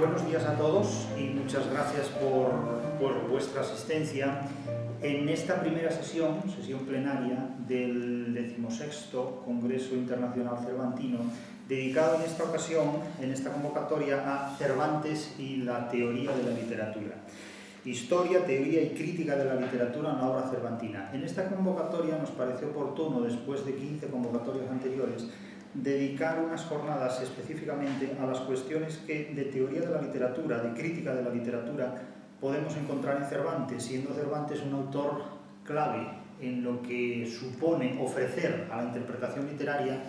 Buenos días a todos y muchas gracias por vuestra asistencia en esta primera sesión plenaria del 16º Congreso Internacional Cervantino, dedicado en esta ocasión, en esta convocatoria, a Cervantes y la teoría de la literatura. Historia, teoría y crítica de la literatura en la obra cervantina. En esta convocatoria nos pareció oportuno, después de 15 convocatorias anteriores, dedicar unas jornadas específicamente a las cuestiones que de teoría de la literatura, de crítica de la literatura, podemos encontrar en Cervantes, siendo Cervantes un autor clave en lo que supone ofrecer a la interpretación literaria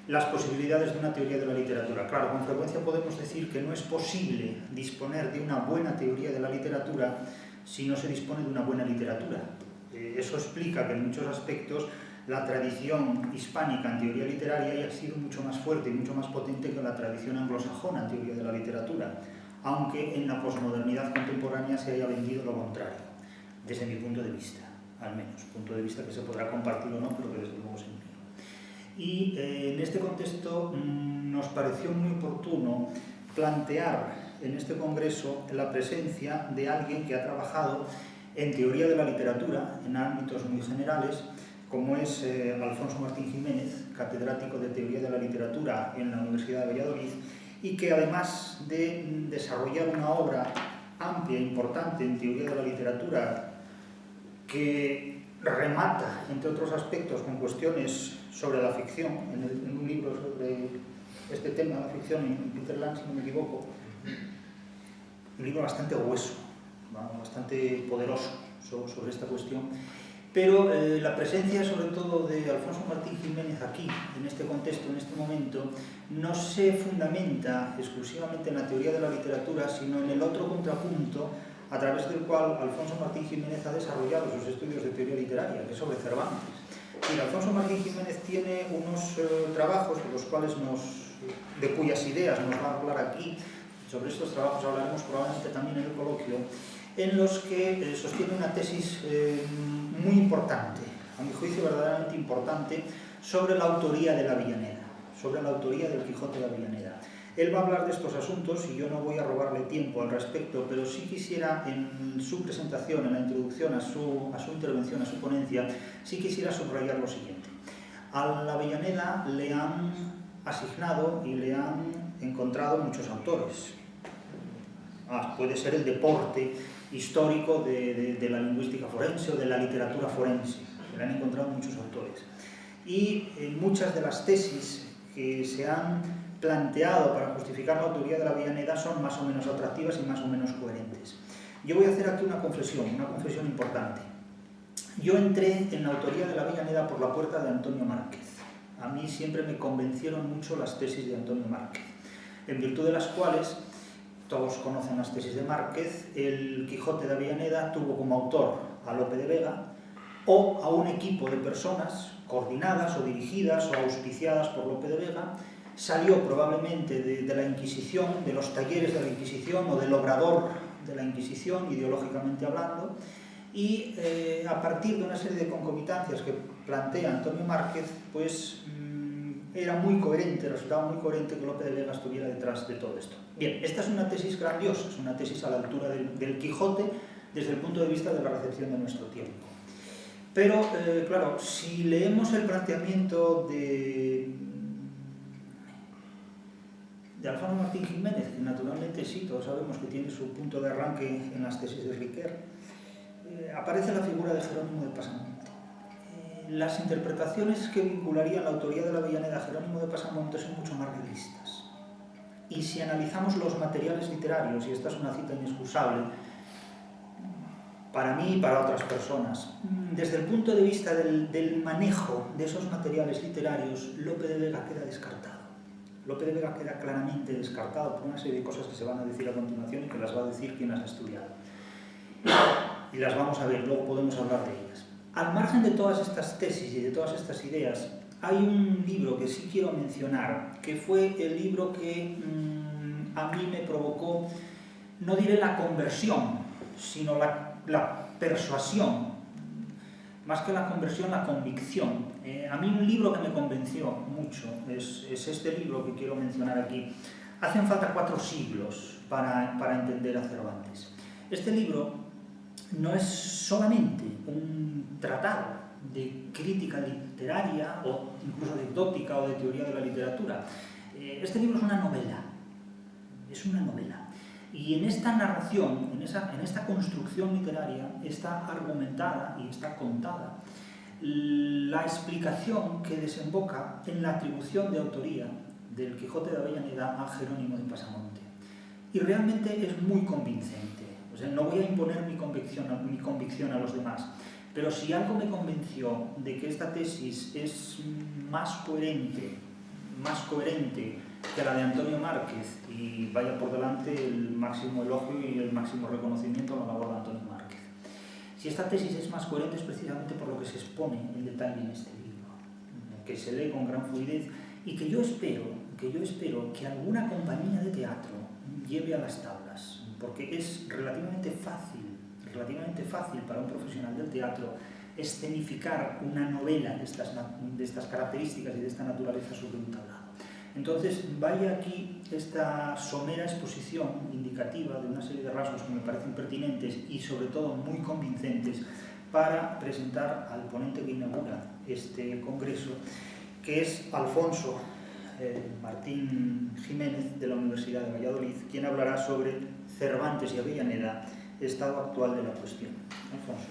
las posibilidades de una teoría de la literatura. Claro, con frecuencia podemos decir que no es posible disponer de una buena teoría de la literatura si no se dispone de una buena literatura. Eso explica que en muchos aspectos la tradición hispánica en teoría literaria haya sido mucho más fuerte y mucho más potente que la tradición anglosajona en teoría de la literatura, aunque en la posmodernidad contemporánea se haya vendido lo contrario, desde mi punto de vista, al menos, punto de vista que se podrá compartir o no, pero que desde luego es el mío. Y en este contexto nos pareció muy oportuno plantear en este congreso la presencia de alguien que ha trabajado en teoría de la literatura, en ámbitos muy generales, como es Alfonso Martín Jiménez, catedrático de Teoría de la Literatura en la Universidad de Valladolid, y que además de desarrollar una obra amplia e importante en teoría de la literatura, que remata, entre otros aspectos, con cuestiones sobre la ficción, en un libro sobre este tema, la ficción, en Peter Land, si no me equivoco, un libro bastante grueso, bastante poderoso sobre esta cuestión. Pero la presencia, sobre todo, de Alfonso Martín Jiménez aquí, en este contexto, en este momento, no se fundamenta exclusivamente en la teoría de la literatura, sino en el otro contrapunto a través del cual Alfonso Martín Jiménez ha desarrollado sus estudios de teoría literaria, que es sobre Cervantes. Y Alfonso Martín Jiménez tiene unos trabajos de cuyas ideas nos va a hablar aquí. Sobre estos trabajos hablaremos probablemente también en el coloquio, en los que sostiene una tesis muy importante, a mi juicio verdaderamente importante, sobre la autoría de la Avellaneda, sobre la autoría del Quijote de Avellaneda. Él va a hablar de estos asuntos y yo no voy a robarle tiempo al respecto, pero sí quisiera en su presentación, en la introducción a su intervención, a su ponencia, sí quisiera subrayar lo siguiente. A la Avellaneda le han asignado y le han encontrado muchos autores. Puede ser el deporte histórico de la lingüística forense o de la literatura forense. Se le han encontrado muchos autores. Y muchas de las tesis que se han planteado para justificar la autoría de la Avellaneda son más o menos atractivas y más o menos coherentes. Yo voy a hacer aquí una confesión importante. Yo entré en la autoría de la Avellaneda por la puerta de Antonio Márquez. A mí siempre me convencieron mucho las tesis de Antonio Márquez, en virtud de las cuales, todos conocen las tesis de Márquez, el Quijote de Avellaneda tuvo como autor a Lope de Vega o a un equipo de personas coordinadas o dirigidas o auspiciadas por Lope de Vega. Salió probablemente de la Inquisición, de los talleres de la Inquisición o del obrador de la Inquisición, ideológicamente hablando, y a partir de una serie de concomitancias que plantea Antonio Márquez, pues era muy coherente, resultaba muy coherente que Lope de Vega estuviera detrás de todo esto. Bien, esta es una tesis grandiosa, es una tesis a la altura del Quijote desde el punto de vista de la recepción de nuestro tiempo. Pero, claro, si leemos el planteamiento de Alfonso Martín Jiménez, que naturalmente sí, todos sabemos que tiene su punto de arranque en las tesis de Riquer, aparece la figura de Jerónimo de Pasamonte. Las interpretaciones que vincularían la autoría de la Avellaneda a Jerónimo de Pasamonte son mucho más realistas. Y si analizamos los materiales literarios, y esta es una cita inexcusable, para mí y para otras personas, desde el punto de vista del manejo de esos materiales literarios, Lope de Vega queda descartado. Lope de Vega queda claramente descartado por una serie de cosas que se van a decir a continuación y que las va a decir quien las ha estudiado. Y las vamos a ver, luego podemos hablar de ellas. Al margen de todas estas tesis y de todas estas ideas, hay un libro que sí quiero mencionar, que fue el libro que a mí me provocó, no diré la conversión, sino la persuasión, más que la conversión, la convicción. A mí un libro que me convenció mucho es este libro que quiero mencionar aquí. Hacen falta 4 siglos para entender a Cervantes. Este libro no es solamente un tratado de crítica literaria o incluso anecdótica o de teoría de la literatura. Este libro es una novela. Es una novela. Y en esta narración, en esta construcción literaria, está argumentada y está contada la explicación que desemboca en la atribución de autoría del Quijote de Avellaneda a Jerónimo de Pasamonte. Y realmente es muy convincente. O sea, no voy a imponer mi convicción a los demás, pero si algo me convenció de que esta tesis es más coherente que la de Antonio Márquez, y vaya por delante el máximo elogio y el máximo reconocimiento a la labor de Antonio Márquez. Si esta tesis es más coherente es precisamente por lo que se expone en detalle en este libro, que se lee con gran fluidez y que yo espero que alguna compañía de teatro lleve a las tablas, porque es relativamente fácil para un profesional del teatro escenificar una novela de estas características y de esta naturaleza sobre un tablado. Entonces, vaya aquí esta somera exposición indicativa de una serie de rasgos que me parecen pertinentes y sobre todo muy convincentes para presentar al ponente que inaugura este congreso, que es Alfonso Martín Jiménez, de la Universidad de Valladolid, quien hablará sobre Cervantes y Avellaneda, estado actual de la cuestión. Alfonso.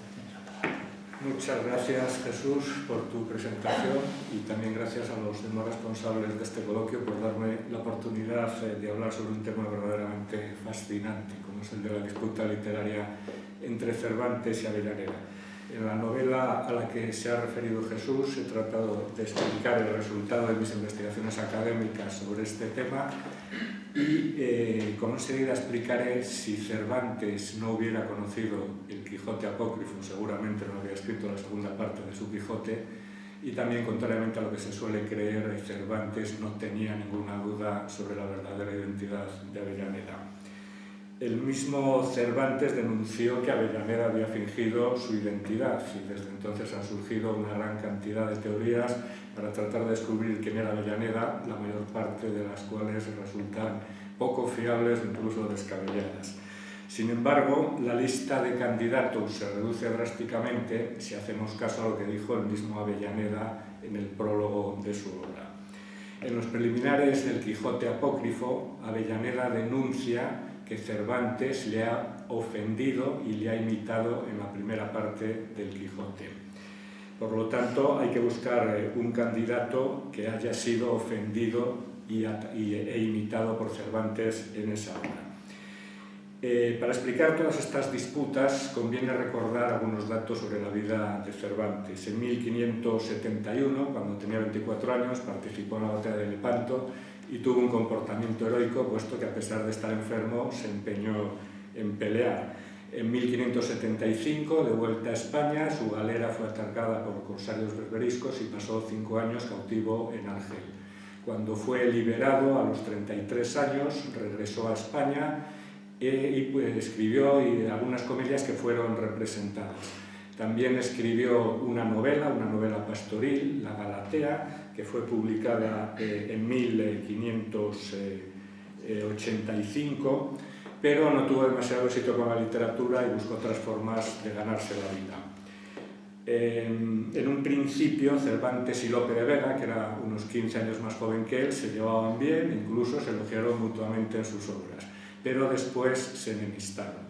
Muchas gracias, Jesús, por tu presentación, y también gracias a los demás responsables de este coloquio por darme la oportunidad de hablar sobre un tema verdaderamente fascinante, como es el de la disputa literaria entre Cervantes y Avellaneda. En la novela a la que se ha referido Jesús he tratado de explicar el resultado de mis investigaciones académicas sobre este tema y con enseguida explicaré si Cervantes no hubiera conocido el Quijote apócrifo, seguramente no habría escrito la segunda parte de su Quijote, y también, contrariamente a lo que se suele creer, Cervantes no tenía ninguna duda sobre la verdadera identidad de Avellaneda. El mismo Cervantes denunció que Avellaneda había fingido su identidad y desde entonces han surgido una gran cantidad de teorías para tratar de descubrir quién era Avellaneda, la mayor parte de las cuales resultan poco fiables e incluso descabelladas. Sin embargo, la lista de candidatos se reduce drásticamente si hacemos caso a lo que dijo el mismo Avellaneda en el prólogo de su obra. En los preliminares del Quijote apócrifo, Avellaneda denuncia que Cervantes le ha ofendido y le ha imitado en la primera parte del Quijote. Por lo tanto, hay que buscar un candidato que haya sido ofendido e imitado por Cervantes en esa obra. Para explicar todas estas disputas conviene recordar algunos datos sobre la vida de Cervantes. En 1571, cuando tenía 24 años, participó en la batalla de Lepanto y tuvo un comportamiento heroico, puesto que a pesar de estar enfermo se empeñó en pelear. En 1575, de vuelta a España, su galera fue atacada por corsarios berberiscos y pasó 5 años cautivo en Argel. Cuando fue liberado a los 33 años, regresó a España y escribió algunas comedias que fueron representadas. También escribió una novela pastoril, La Galatea, que fue publicada en 1585, pero no tuvo demasiado éxito con la literatura y buscó otras formas de ganarse la vida. En un principio, Cervantes y Lope de Vega, que era unos 15 años más joven que él, se llevaban bien, incluso se elogiaron mutuamente en sus obras, pero después se enemistaron.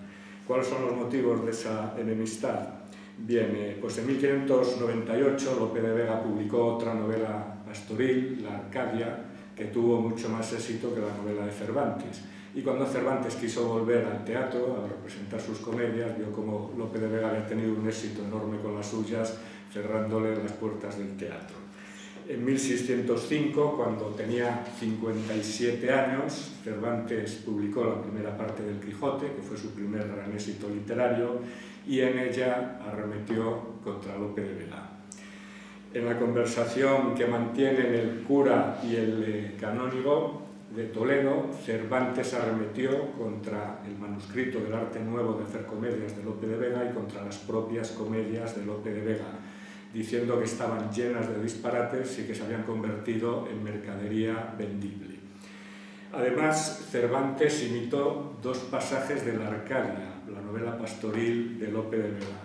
¿Cuáles son los motivos de esa enemistad? Bien, pues en 1598 Lope de Vega publicó otra novela pastoril, La Arcadia, que tuvo mucho más éxito que la novela de Cervantes. Y cuando Cervantes quiso volver al teatro a representar sus comedias, vio como Lope de Vega había tenido un éxito enorme con las suyas, cerrándole las puertas del teatro. En 1605, cuando tenía 57 años, Cervantes publicó la primera parte del Quijote, que fue su primer gran éxito literario, y en ella arremetió contra Lope de Vega. En la conversación que mantienen el cura y el canónigo de Toledo, Cervantes arremetió contra el manuscrito del Arte Nuevo de hacer comedias de Lope de Vega y contra las propias comedias de Lope de Vega, diciendo que estaban llenas de disparates y que se habían convertido en mercadería vendible. Además, Cervantes imitó dos pasajes de la Arcadia, la novela pastoril de Lope de Vega.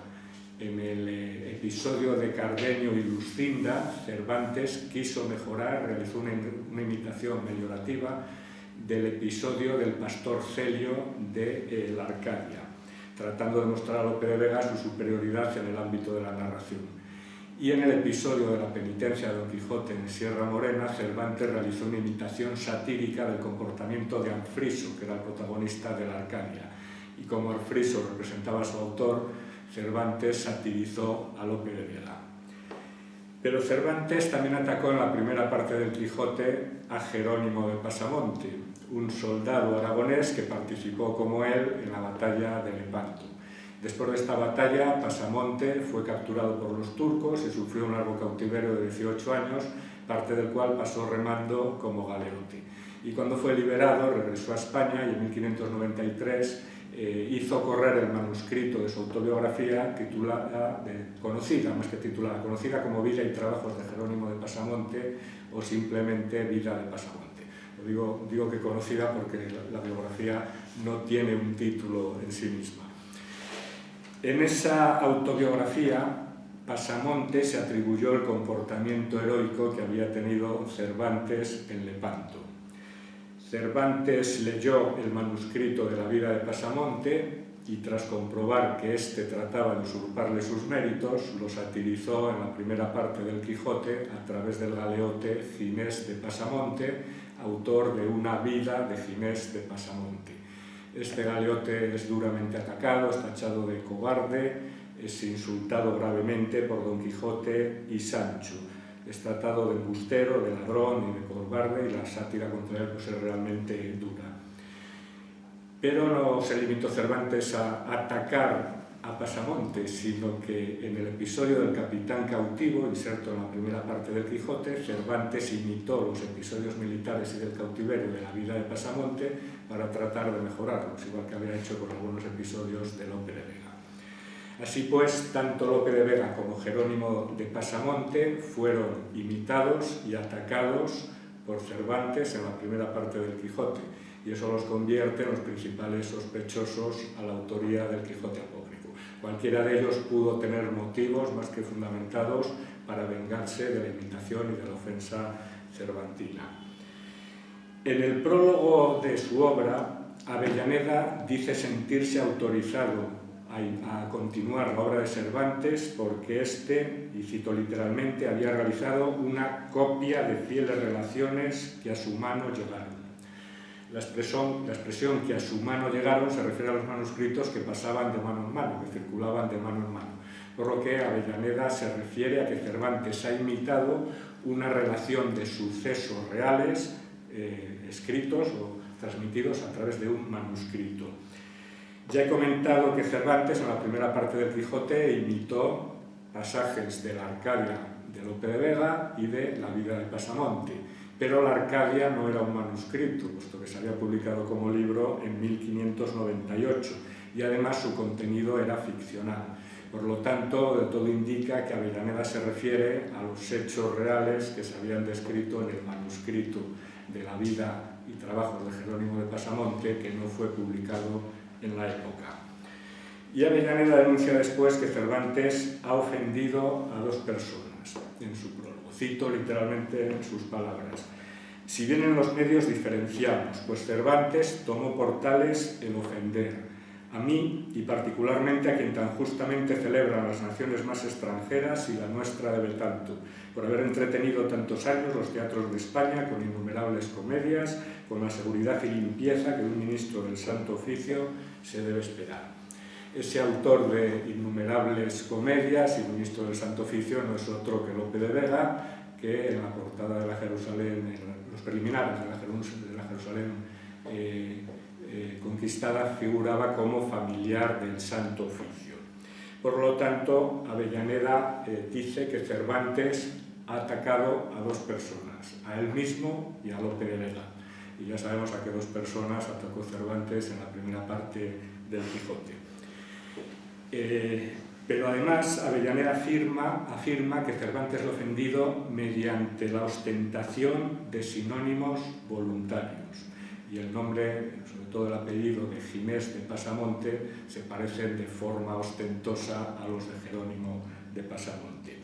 En el episodio de Cardenio y Lucinda, Cervantes quiso mejorar, realizó una imitación meliorativa del episodio del pastor Celio de la Arcadia, tratando de mostrar a Lope de Vega su superioridad en el ámbito de la narración. Y en el episodio de la penitencia de Don Quijote en Sierra Morena, Cervantes realizó una imitación satírica del comportamiento de Anfriso, que era el protagonista de la Arcadia. Y como Anfriso representaba a su autor, Cervantes satirizó a Lope de Vega. Pero Cervantes también atacó en la primera parte del Quijote a Jerónimo de Pasamonte, un soldado aragonés que participó como él en la batalla de Lepanto. Después de esta batalla, Pasamonte fue capturado por los turcos y sufrió un largo cautiverio de 18 años, parte del cual pasó remando como galeote. Y cuando fue liberado, regresó a España y en 1593 hizo correr el manuscrito de su autobiografía conocida como Vida y Trabajos de Jerónimo de Pasamonte o simplemente Vida de Pasamonte. Digo que conocida porque la biografía no tiene un título en sí misma. En esa autobiografía, Pasamonte se atribuyó el comportamiento heroico que había tenido Cervantes en Lepanto. Cervantes leyó el manuscrito de la vida de Pasamonte y tras comprobar que éste trataba de usurparle sus méritos, lo satirizó en la primera parte del Quijote a través del galeote Ginés de Pasamonte, autor de Una vida de Ginés de Pasamonte. Este galeote es duramente atacado, es tachado de cobarde, es insultado gravemente por Don Quijote y Sancho. Es tratado de embustero, de ladrón y de cobarde, y la sátira contra él pues, es realmente dura. Pero no se limitó Cervantes a atacar a Pasamonte, sino que en el episodio del Capitán Cautivo, inserto en la primera parte del Quijote, Cervantes imitó los episodios militares y del cautiverio de la vida de Pasamonte para tratar de mejorarlos, igual que había hecho con algunos episodios de Lope de Vega. Así pues, tanto Lope de Vega como Jerónimo de Pasamonte fueron imitados y atacados por Cervantes en la primera parte del Quijote, y eso los convierte en los principales sospechosos a la autoría del Quijote apócrifo. Cualquiera de ellos pudo tener motivos más que fundamentados para vengarse de la imitación y de la ofensa cervantina. En el prólogo de su obra, Avellaneda dice sentirse autorizado a continuar la obra de Cervantes porque éste, y cito literalmente, había realizado una copia de fieles relaciones que a su mano llegaron. La expresión que a su mano llegaron se refiere a los manuscritos que pasaban de mano en mano, que circulaban de mano en mano. Por lo que Avellaneda se refiere a que Cervantes ha imitado una relación de sucesos reales escritos o transmitidos a través de un manuscrito. Ya he comentado que Cervantes en la primera parte del Quijote imitó pasajes de la Arcadia de Lope de Vega y de la vida de Pasamonte. Pero la Arcadia no era un manuscrito, puesto que se había publicado como libro en 1598 y además su contenido era ficcional. Por lo tanto, de todo indica que Avellaneda se refiere a los hechos reales que se habían descrito en el manuscrito de la vida y trabajos de Jerónimo de Pasamonte, que no fue publicado en la época. Y Avellaneda denuncia después que Cervantes ha ofendido a dos personas en su prólogo. Cito literalmente sus palabras. Si bien en los medios diferenciamos, pues Cervantes tomó por tales el ofender a mí y particularmente a quien tan justamente celebran las naciones más extranjeras y la nuestra debe tanto, por haber entretenido tantos años los teatros de España con innumerables comedias, con la seguridad y limpieza que de un ministro del Santo Oficio se debe esperar. Ese autor de innumerables comedias y ministro del Santo Oficio no es otro que Lope de Vega, que en la portada de la Jerusalén, en los preliminares de la Jerusalén conquistada, figuraba como familiar del Santo Oficio. Por lo tanto, Avellaneda dice que Cervantes ha atacado a dos personas, a él mismo y a Lope de Vega. Y ya sabemos a qué dos personas atacó Cervantes en la primera parte del Quijote. Pero además Avellaneda afirma que Cervantes lo ha ofendido mediante la ostentación de sinónimos voluntarios. y el nombre, sobre todo el apellido de Ginés de Pasamonte, se parecen de forma ostentosa a los de Jerónimo de Pasamonte.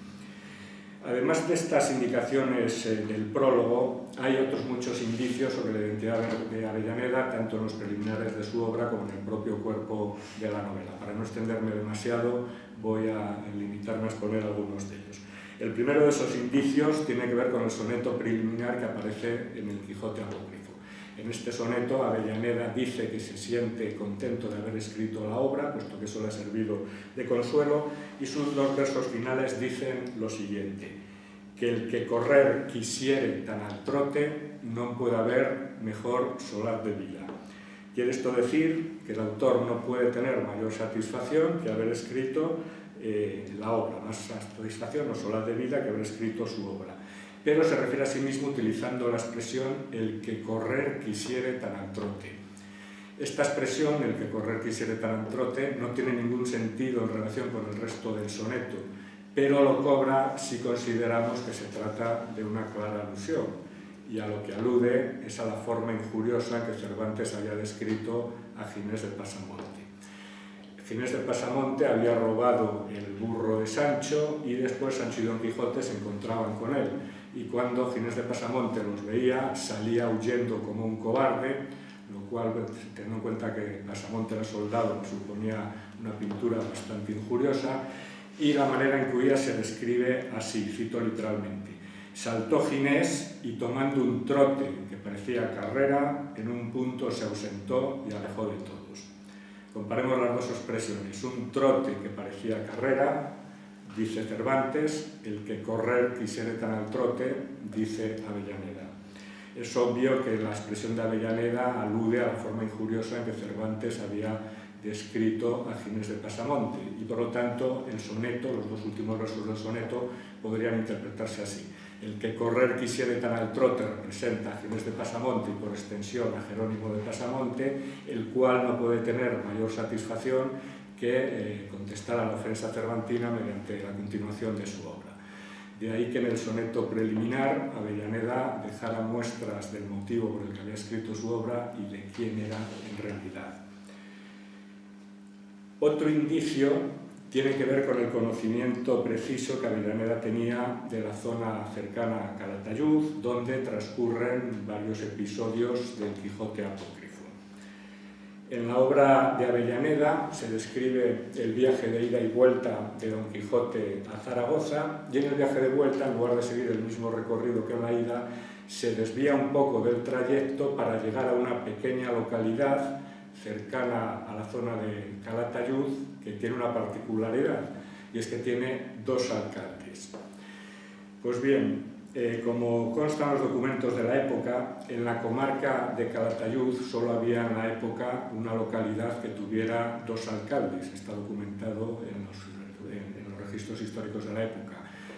Además de estas indicaciones del prólogo, hay otros muchos indicios sobre la identidad de Avellaneda, tanto en los preliminares de su obra como en el propio cuerpo de la novela. Para no extenderme demasiado, voy a limitarme a exponer algunos de ellos. El primero de esos indicios tiene que ver con el soneto preliminar que aparece en el Quijote apócrifo. En este soneto, Avellaneda dice que se siente contento de haber escrito la obra, puesto que eso le ha servido de consuelo, y sus dos versos finales dicen lo siguiente: que el que correr quisiere tan al trote, non puede haber mejor solar de vida. Quiere esto decir que el autor no puede tener mayor satisfacción que haber escrito la obra, más satisfacción o solar de vida que haber escrito su obra. Pero se refiere a sí mismo utilizando la expresión el que correr quisiere tan al trote. Esta expresión, el que correr quisiere tan al trote, no tiene ningún sentido en relación con el resto del soneto, pero lo cobra si consideramos que se trata de una clara alusión, y a lo que alude es a la forma injuriosa que Cervantes había descrito a Ginés de Pasamonte. Ginés de Pasamonte había robado el burro de Sancho y después Sancho y Don Quijote se encontraban con él. Y cuando Ginés de Pasamonte los veía, salía huyendo como un cobarde, lo cual, teniendo en cuenta que Pasamonte era soldado, suponía una pintura bastante injuriosa, y la manera en que huía se describe así, cito literalmente: saltó Ginés y tomando un trote que parecía carrera, en un punto se ausentó y alejó de todos. Comparemos las dos expresiones. Un trote que parecía carrera, dice Cervantes; el que correr quisiere tan al trote, dice Avellaneda. Es obvio que la expresión de Avellaneda alude a la forma injuriosa en que Cervantes había descrito a Ginés de Pasamonte, y por lo tanto el soneto, los dos últimos versos del soneto, podrían interpretarse así: el que correr quisiere tan al trote representa a Ginés de Pasamonte y por extensión a Jerónimo de Pasamonte, el cual no puede tener mayor satisfacción que contestar a la ofensa cervantina mediante la continuación de su obra. De ahí que en el soneto preliminar Avellaneda dejara muestras del motivo por el que había escrito su obra y de quién era en realidad. Otro indicio tiene que ver con el conocimiento preciso que Avellaneda tenía de la zona cercana a Calatayud, donde transcurren varios episodios del Quijote apócrifo. En la obra de Avellaneda se describe el viaje de ida y vuelta de Don Quijote a Zaragoza, y en el viaje de vuelta, en lugar de seguir el mismo recorrido que en la ida, se desvía un poco del trayecto para llegar a una pequeña localidad cercana a la zona de Calatayud, que tiene una particularidad, y es que tiene dos alcaldes. Pues bien, como constan los documentos de la época, en la comarca de Calatayud solo había en la época una localidad que tuviera dos alcaldes. Está documentado en los registros históricos de la época.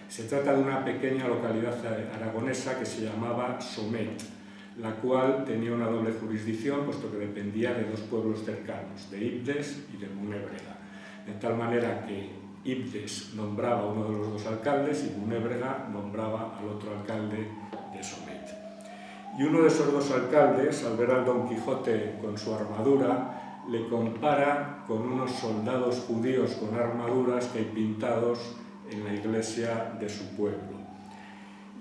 Se trata de una pequeña localidad aragonesa que se llamaba Somet, la cual tenía una doble jurisdicción, puesto que dependía de dos pueblos cercanos, de Ibdes y de Munébrega, de tal manera que Ibdes nombraba a uno de los dos alcaldes y Munébrega nombraba al otro alcalde de Somet. Y uno de esos dos alcaldes, al ver al Don Quijote con su armadura, le compara con unos soldados judíos con armaduras que hay pintados en la iglesia de su pueblo.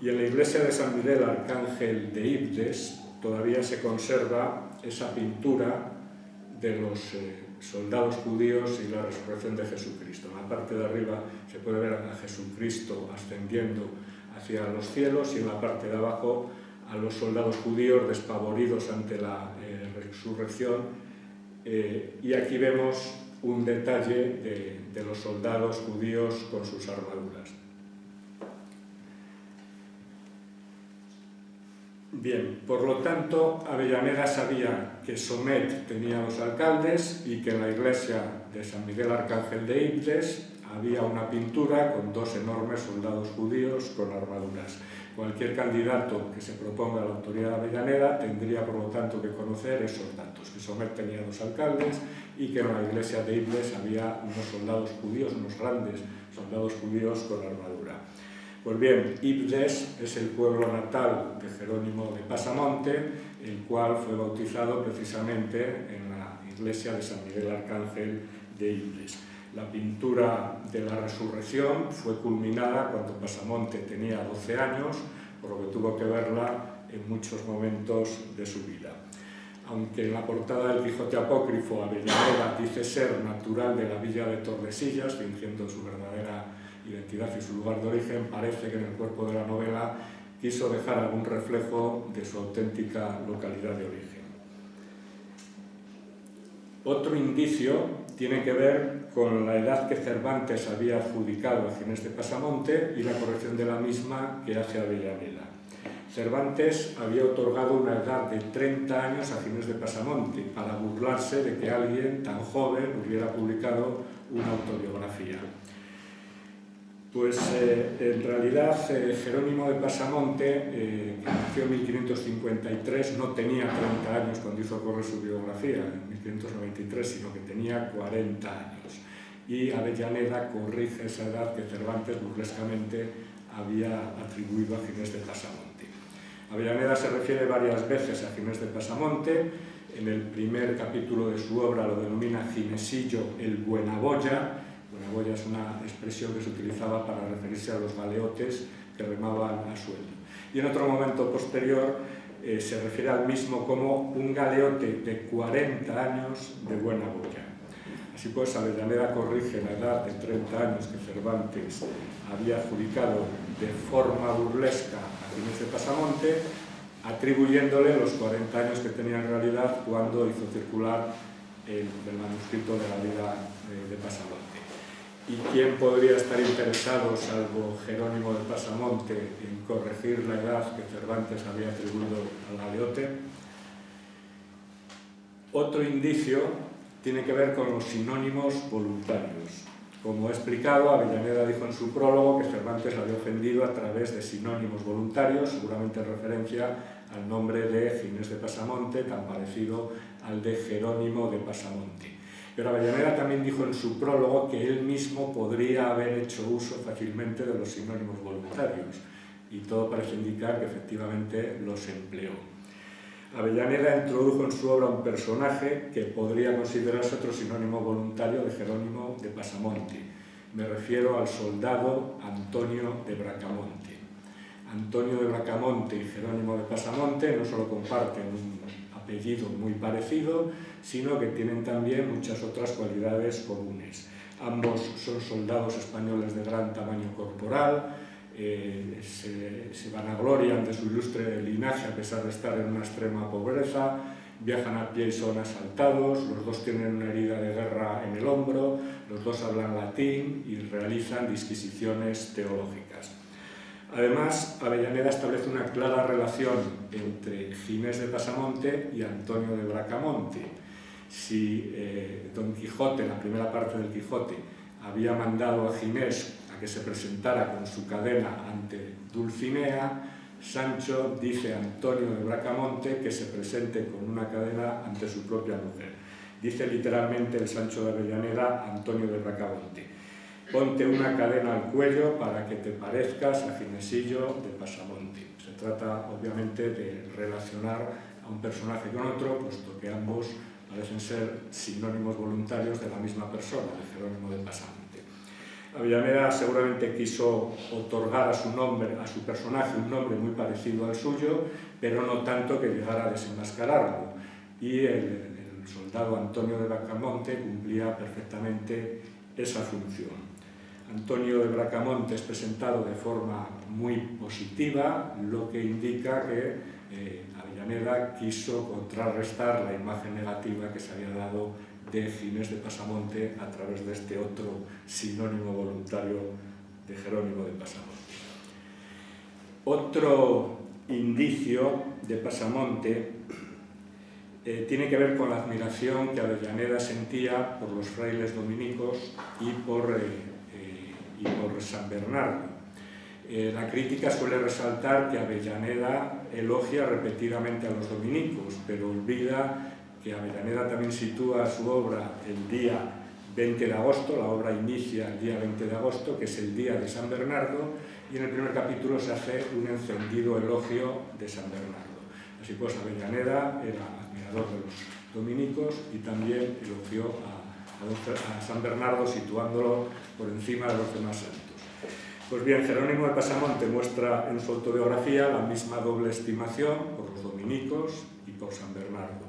Y en la iglesia de San Miguel Arcángel de Ibdes todavía se conserva esa pintura de los soldados judíos y la resurrección de Jesucristo. En la parte de arriba se puede ver a Jesucristo ascendiendo hacia los cielos, y en la parte de abajo a los soldados judíos despavoridos ante la resurrección. Y aquí vemos un detalle de los soldados judíos con sus armaduras. Bien, por lo tanto, Avellaneda sabía que Somet tenía dos alcaldes y que en la iglesia de San Miguel Arcángel de Ibdes había una pintura con dos enormes soldados judíos con armaduras. Cualquier candidato que se proponga a la autoridad de Avellaneda tendría, por lo tanto, que conocer esos datos: que Somet tenía dos alcaldes y que en la iglesia de Ibdes había unos soldados judíos, unos grandes soldados judíos con armadura. Pues bien, Ibdes es el pueblo natal de Jerónimo de Pasamonte, el cual fue bautizado precisamente en la iglesia de San Miguel Arcángel de Ibdes. La pintura de la resurrección fue culminada cuando Pasamonte tenía 12 años, por lo que tuvo que verla en muchos momentos de su vida. Aunque en la portada del Quijote apócrifo Avellaneda dice ser natural de la villa de Tordesillas, fingiendo su verdadera identidad y su lugar de origen, parece que en el cuerpo de la novela quiso dejar algún reflejo de su auténtica localidad de origen. Otro indicio tiene que ver con la edad que Cervantes había adjudicado a Ginés de Pasamonte y la corrección de la misma que hace Avellaneda. Cervantes había otorgado una edad de 30 años a Ginés de Pasamonte para burlarse de que alguien tan joven hubiera publicado una autobiografía. Pues en realidad Jerónimo de Pasamonte, que nació en 1553, no tenía 30 años cuando hizo correr su biografía, en 1593, sino que tenía 40 años. Y Avellaneda corrige esa edad que Cervantes burlescamente había atribuido a Ginés de Pasamonte. Avellaneda se refiere varias veces a Ginés de Pasamonte. En el primer capítulo de su obra lo denomina Ginesillo el Buenaboya. Buenaboya es una expresión que se utilizaba para referirse a los galeotes que remaban a sueldo. Y en otro momento posterior se refiere al mismo como un galeote de 40 años de buena boya. Así pues, Avellaneda corrige la edad de 30 años que Cervantes había adjudicado de forma burlesca a Ginés de Pasamonte, atribuyéndole los 40 años que tenía en realidad cuando hizo circular el manuscrito de la vida de Pasamonte. ¿Y quién podría estar interesado, salvo Jerónimo de Pasamonte, en corregir la edad que Cervantes había atribuido al galeote? Otro indicio tiene que ver con los sinónimos voluntarios. Como he explicado, Avellaneda dijo en su prólogo que Cervantes la había ofendido a través de sinónimos voluntarios, seguramente en referencia al nombre de Ginés de Pasamonte, tan parecido al de Jerónimo de Pasamonte. Pero Avellaneda también dijo en su prólogo que él mismo podría haber hecho uso fácilmente de los sinónimos voluntarios, y todo parece indicar que efectivamente los empleó. Avellaneda introdujo en su obra un personaje que podría considerarse otro sinónimo voluntario de Jerónimo de Pasamonte. Me refiero al soldado Antonio de Bracamonte. Antonio de Bracamonte y Jerónimo de Pasamonte no solo comparten un apellido muy parecido, sino que tienen también muchas otras cualidades comunes. Ambos son soldados españoles de gran tamaño corporal, se vanaglorian de su ilustre linaje a pesar de estar en una extrema pobreza, viajan a pie y son asaltados, los dos tienen una herida de guerra en el hombro, los dos hablan latín y realizan disquisiciones teológicas. Además, Avellaneda establece una clara relación entre Ginés de Pasamonte y Antonio de Bracamonte. Si Don Quijote, la primera parte del Quijote, había mandado a Ginés a que se presentara con su cadena ante Dulcinea, Sancho dice a Antonio de Bracamonte que se presente con una cadena ante su propia mujer. Dice literalmente el Sancho de Avellaneda a Antonio de Bracamonte: ponte una cadena al cuello para que te parezcas a Ginesillo de Pasamonte. Se trata obviamente de relacionar a un personaje con otro, puesto que ambos parecen ser sinónimos voluntarios de la misma persona, de Jerónimo de Pasamonte. Avellaneda seguramente quiso otorgar a su personaje un nombre muy parecido al suyo, pero no tanto que llegara a desenmascararlo. Y el soldado Antonio de Bracamonte cumplía perfectamente esa función. Antonio de Bracamonte es presentado de forma muy positiva, lo que indica que Avellaneda quiso contrarrestar la imagen negativa que se había dado de Ginés de Pasamonte a través de este otro sinónimo voluntario de Jerónimo de Pasamonte. Otro indicio de Pasamonte tiene que ver con la admiración que Avellaneda sentía por los frailes dominicos y por San Bernardo. La crítica suele resaltar que Avellaneda elogia repetidamente a los dominicos, pero olvida que Avellaneda también sitúa su obra el día 20 de agosto, la obra inicia el día 20 de agosto, que es el día de San Bernardo, y en el primer capítulo se hace un encendido elogio de San Bernardo. Así pues, Avellaneda era admirador de los dominicos y también elogió a San Bernardo, situándolo por encima de los demás santos. Pues bien, Jerónimo de Pasamonte muestra en su autobiografía la misma doble estimación por los dominicos y por San Bernardo.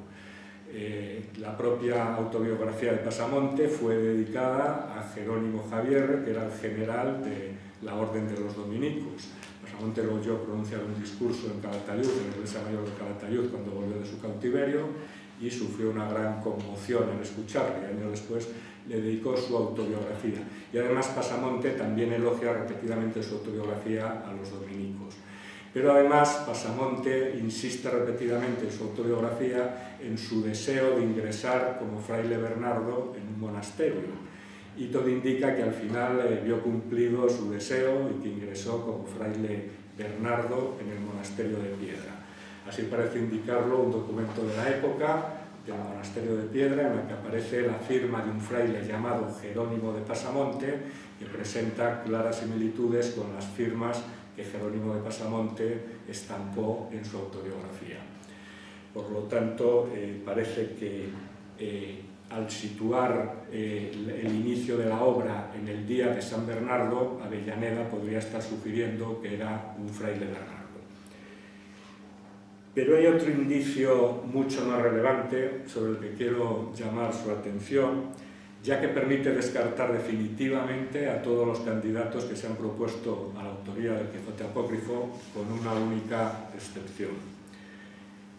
La propia autobiografía de Pasamonte fue dedicada a Jerónimo Javier, que era el general de la Orden de los Dominicos. Pasamonte lo oyó pronunciar un discurso en Calatayud, en la iglesia mayor de Calatayud, cuando volvió de su cautiverio, y sufrió una gran conmoción al escucharlo, y años después le dedicó su autobiografía. Y además Pasamonte también elogia repetidamente su autobiografía a los dominicos. Pero además Pasamonte insiste repetidamente en su autobiografía en su deseo de ingresar como fraile Bernardo en un monasterio. Y todo indica que al final vio cumplido su deseo y que ingresó como fraile Bernardo en el monasterio de Piedra. Así parece indicarlo un documento de la época del monasterio de Piedra, en el que aparece la firma de un fraile llamado Jerónimo de Pasamonte, que presenta claras similitudes con las firmas que Jerónimo de Pasamonte estampó en su autobiografía. Por lo tanto, parece que al situar el inicio de la obra en el día de San Bernardo, Avellaneda podría estar sugiriendo que era un fraile Bernardo. Pero hay otro indicio mucho más relevante sobre el que quiero llamar su atención, ya que permite descartar definitivamente a todos los candidatos que se han propuesto a la autoría del Quijote Apócrifo, con una única excepción.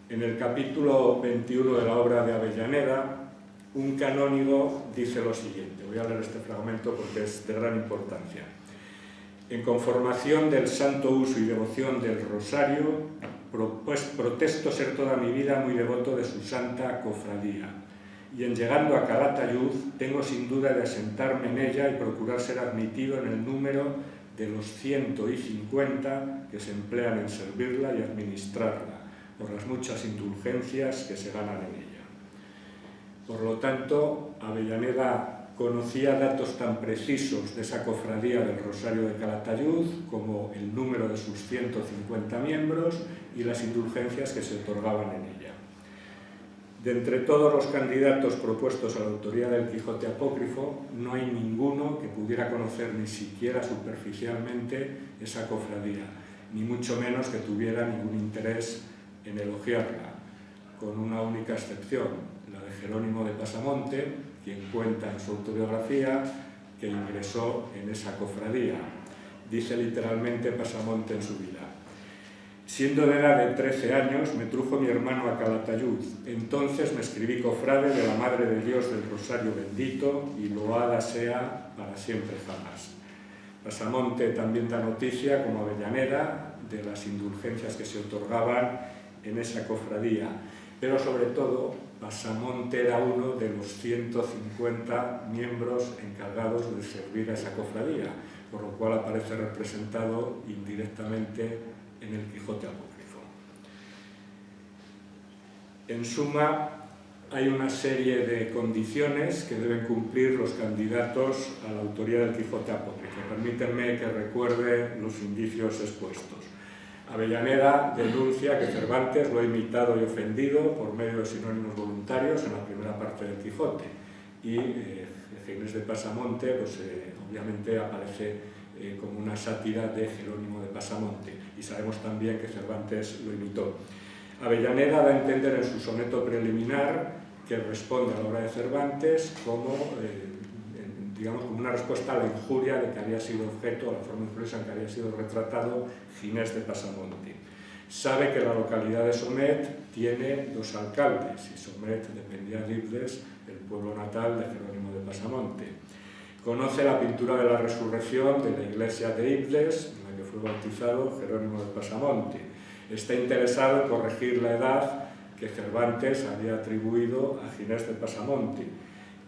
En el capítulo 21 de la obra de Avellaneda, un canónigo dice lo siguiente. Voy a leer este fragmento porque es de gran importancia. En conformación del santo uso y devoción del rosario, protesto ser toda mi vida muy devoto de su santa cofradía, y en llegando a Calatayud tengo sin duda de asentarme en ella y procurar ser admitido en el número de los 150 que se emplean en servirla y administrarla, por las muchas indulgencias que se ganan en ella. Por lo tanto, Avellaneda conocía datos tan precisos de esa cofradía del Rosario de Calatayud como el número de sus 150 miembros y las indulgencias que se otorgaban en ella. De entre todos los candidatos propuestos a la autoría del Quijote Apócrifo, no hay ninguno que pudiera conocer ni siquiera superficialmente esa cofradía, ni mucho menos que tuviera ningún interés en elogiarla, con una única excepción, la de Jerónimo de Pasamonte, quien cuenta en su autobiografía que ingresó en esa cofradía. Dice literalmente Pasamonte en su vida: siendo de edad de 13 años, me trujo mi hermano a Calatayud. Entonces me escribí cofrade de la Madre de Dios del Rosario Bendito, y loada sea para siempre jamás. Pasamonte también da noticia, como Avellaneda, de las indulgencias que se otorgaban en esa cofradía, pero sobre todo Pasamonte era uno de los 150 miembros encargados de servir a esa cofradía, por lo cual aparece representado indirectamente en el Quijote Apócrifo. En suma, hay una serie de condiciones que deben cumplir los candidatos a la autoría del Quijote Apócrifo. Permítanme que recuerde los indicios expuestos. Avellaneda denuncia que Cervantes lo ha imitado y ofendido por medio de sinónimos voluntarios en la primera parte del Quijote, y Ginés de Pasamonte pues, obviamente aparece como una sátira de Jerónimo de Pasamonte, y sabemos también que Cervantes lo imitó. Avellaneda da a entender en su soneto preliminar que responde a la obra de Cervantes como, digamos, como una respuesta a la injuria de que había sido objeto, a la forma injuriosa en que había sido retratado Ginés de Pasamonte. Sabe que la localidad de Somet tiene 2 alcaldes, y Somet dependía de Ibdes, el pueblo natal de Jerónimo de Pasamonte. Conoce la pintura de la resurrección de la iglesia de Ibdes, en la que fue bautizado Jerónimo de Pasamonte. Está interesado en corregir la edad que Cervantes había atribuido a Ginés de Pasamonte.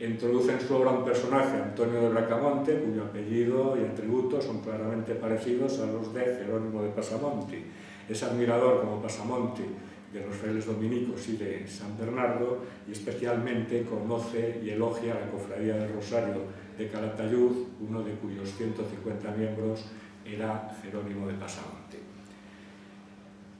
Introduce en su obra un personaje, Antonio de Bracamonte, cuyo apellido y atributos son claramente parecidos a los de Jerónimo de Pasamonte. Es admirador, como Pasamonte, de los frailes dominicos y de San Bernardo, y especialmente conoce y elogia la cofradía del Rosario de Calatayud, uno de cuyos 150 miembros era Jerónimo de Pasamonte.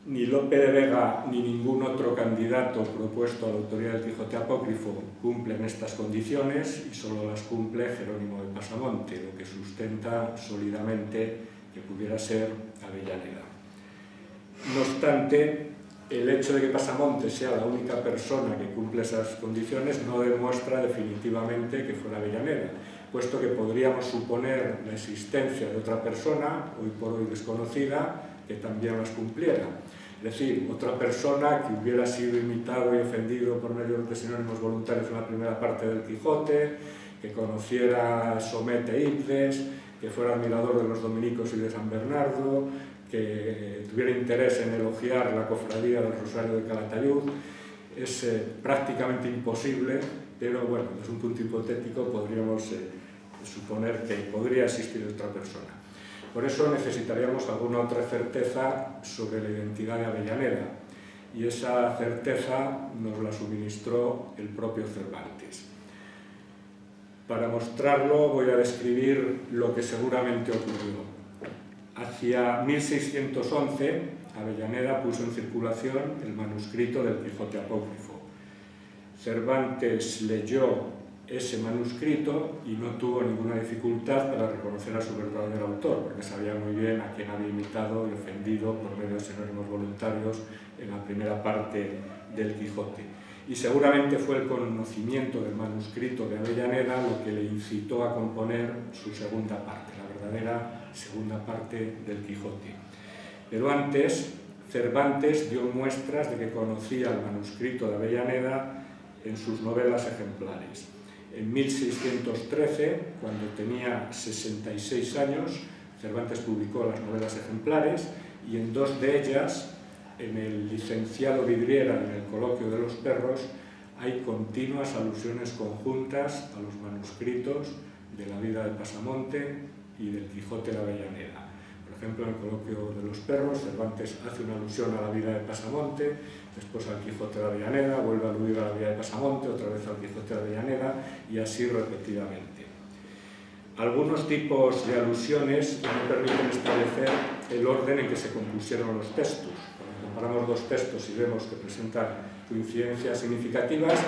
Ni Lope de Vega ni ningún otro candidato propuesto a la autoría del Quijote apócrifo cumplen estas condiciones y solo las cumple Jerónimo de Pasamonte, lo que sustenta sólidamente que pudiera ser Avellaneda. No obstante, el hecho de que Pasamonte sea la única persona que cumple esas condiciones no demuestra definitivamente que fuera Avellaneda, puesto que podríamos suponer la existencia de otra persona, hoy por hoy desconocida, que también las cumpliera. Es decir, otra persona que hubiera sido imitado y ofendido por medio de sinónimos voluntarios en la primera parte del Quijote, que conociera Somet e Ibdes, que fuera admirador de los dominicos y de San Bernardo, que tuviera interés en elogiar la cofradía del Rosario de Calatayud. Es prácticamente imposible, pero bueno, desde un punto hipotético podríamos suponer que podría existir otra persona. Por eso necesitaríamos alguna otra certeza sobre la identidad de Avellaneda, y esa certeza nos la suministró el propio Cervantes. Para mostrarlo voy a describir lo que seguramente ocurrió. Hacia 1611, Avellaneda puso en circulación el manuscrito del Quijote apócrifo. Cervantes leyó ese manuscrito y no tuvo ninguna dificultad para reconocer a su verdadero autor, porque sabía muy bien a quién había imitado y ofendido por medio de sinónimos voluntarios en la primera parte del Quijote. Y seguramente fue el conocimiento del manuscrito de Avellaneda lo que le incitó a componer su segunda parte, la verdadera segunda parte del Quijote. Pero antes, Cervantes dio muestras de que conocía el manuscrito de Avellaneda en sus novelas ejemplares. En 1613, cuando tenía 66 años, Cervantes publicó las novelas ejemplares y en dos de ellas, en el Licenciado Vidriera y en el Coloquio de los Perros, hay continuas alusiones conjuntas a los manuscritos de la vida de Pasamonte y del Quijote de Avellaneda. Por ejemplo, en el Coloquio de los Perros, Cervantes hace una alusión a la vida de Pasamonte, después al Quijote de Avellaneda, vuelve a aludir a la vida de Pasamonte, otra vez al Quijote de Avellaneda, y así repetidamente. Algunos tipos de alusiones no permiten establecer el orden en que se compusieron los textos. Cuando comparamos dos textos y vemos que presentan coincidencias significativas,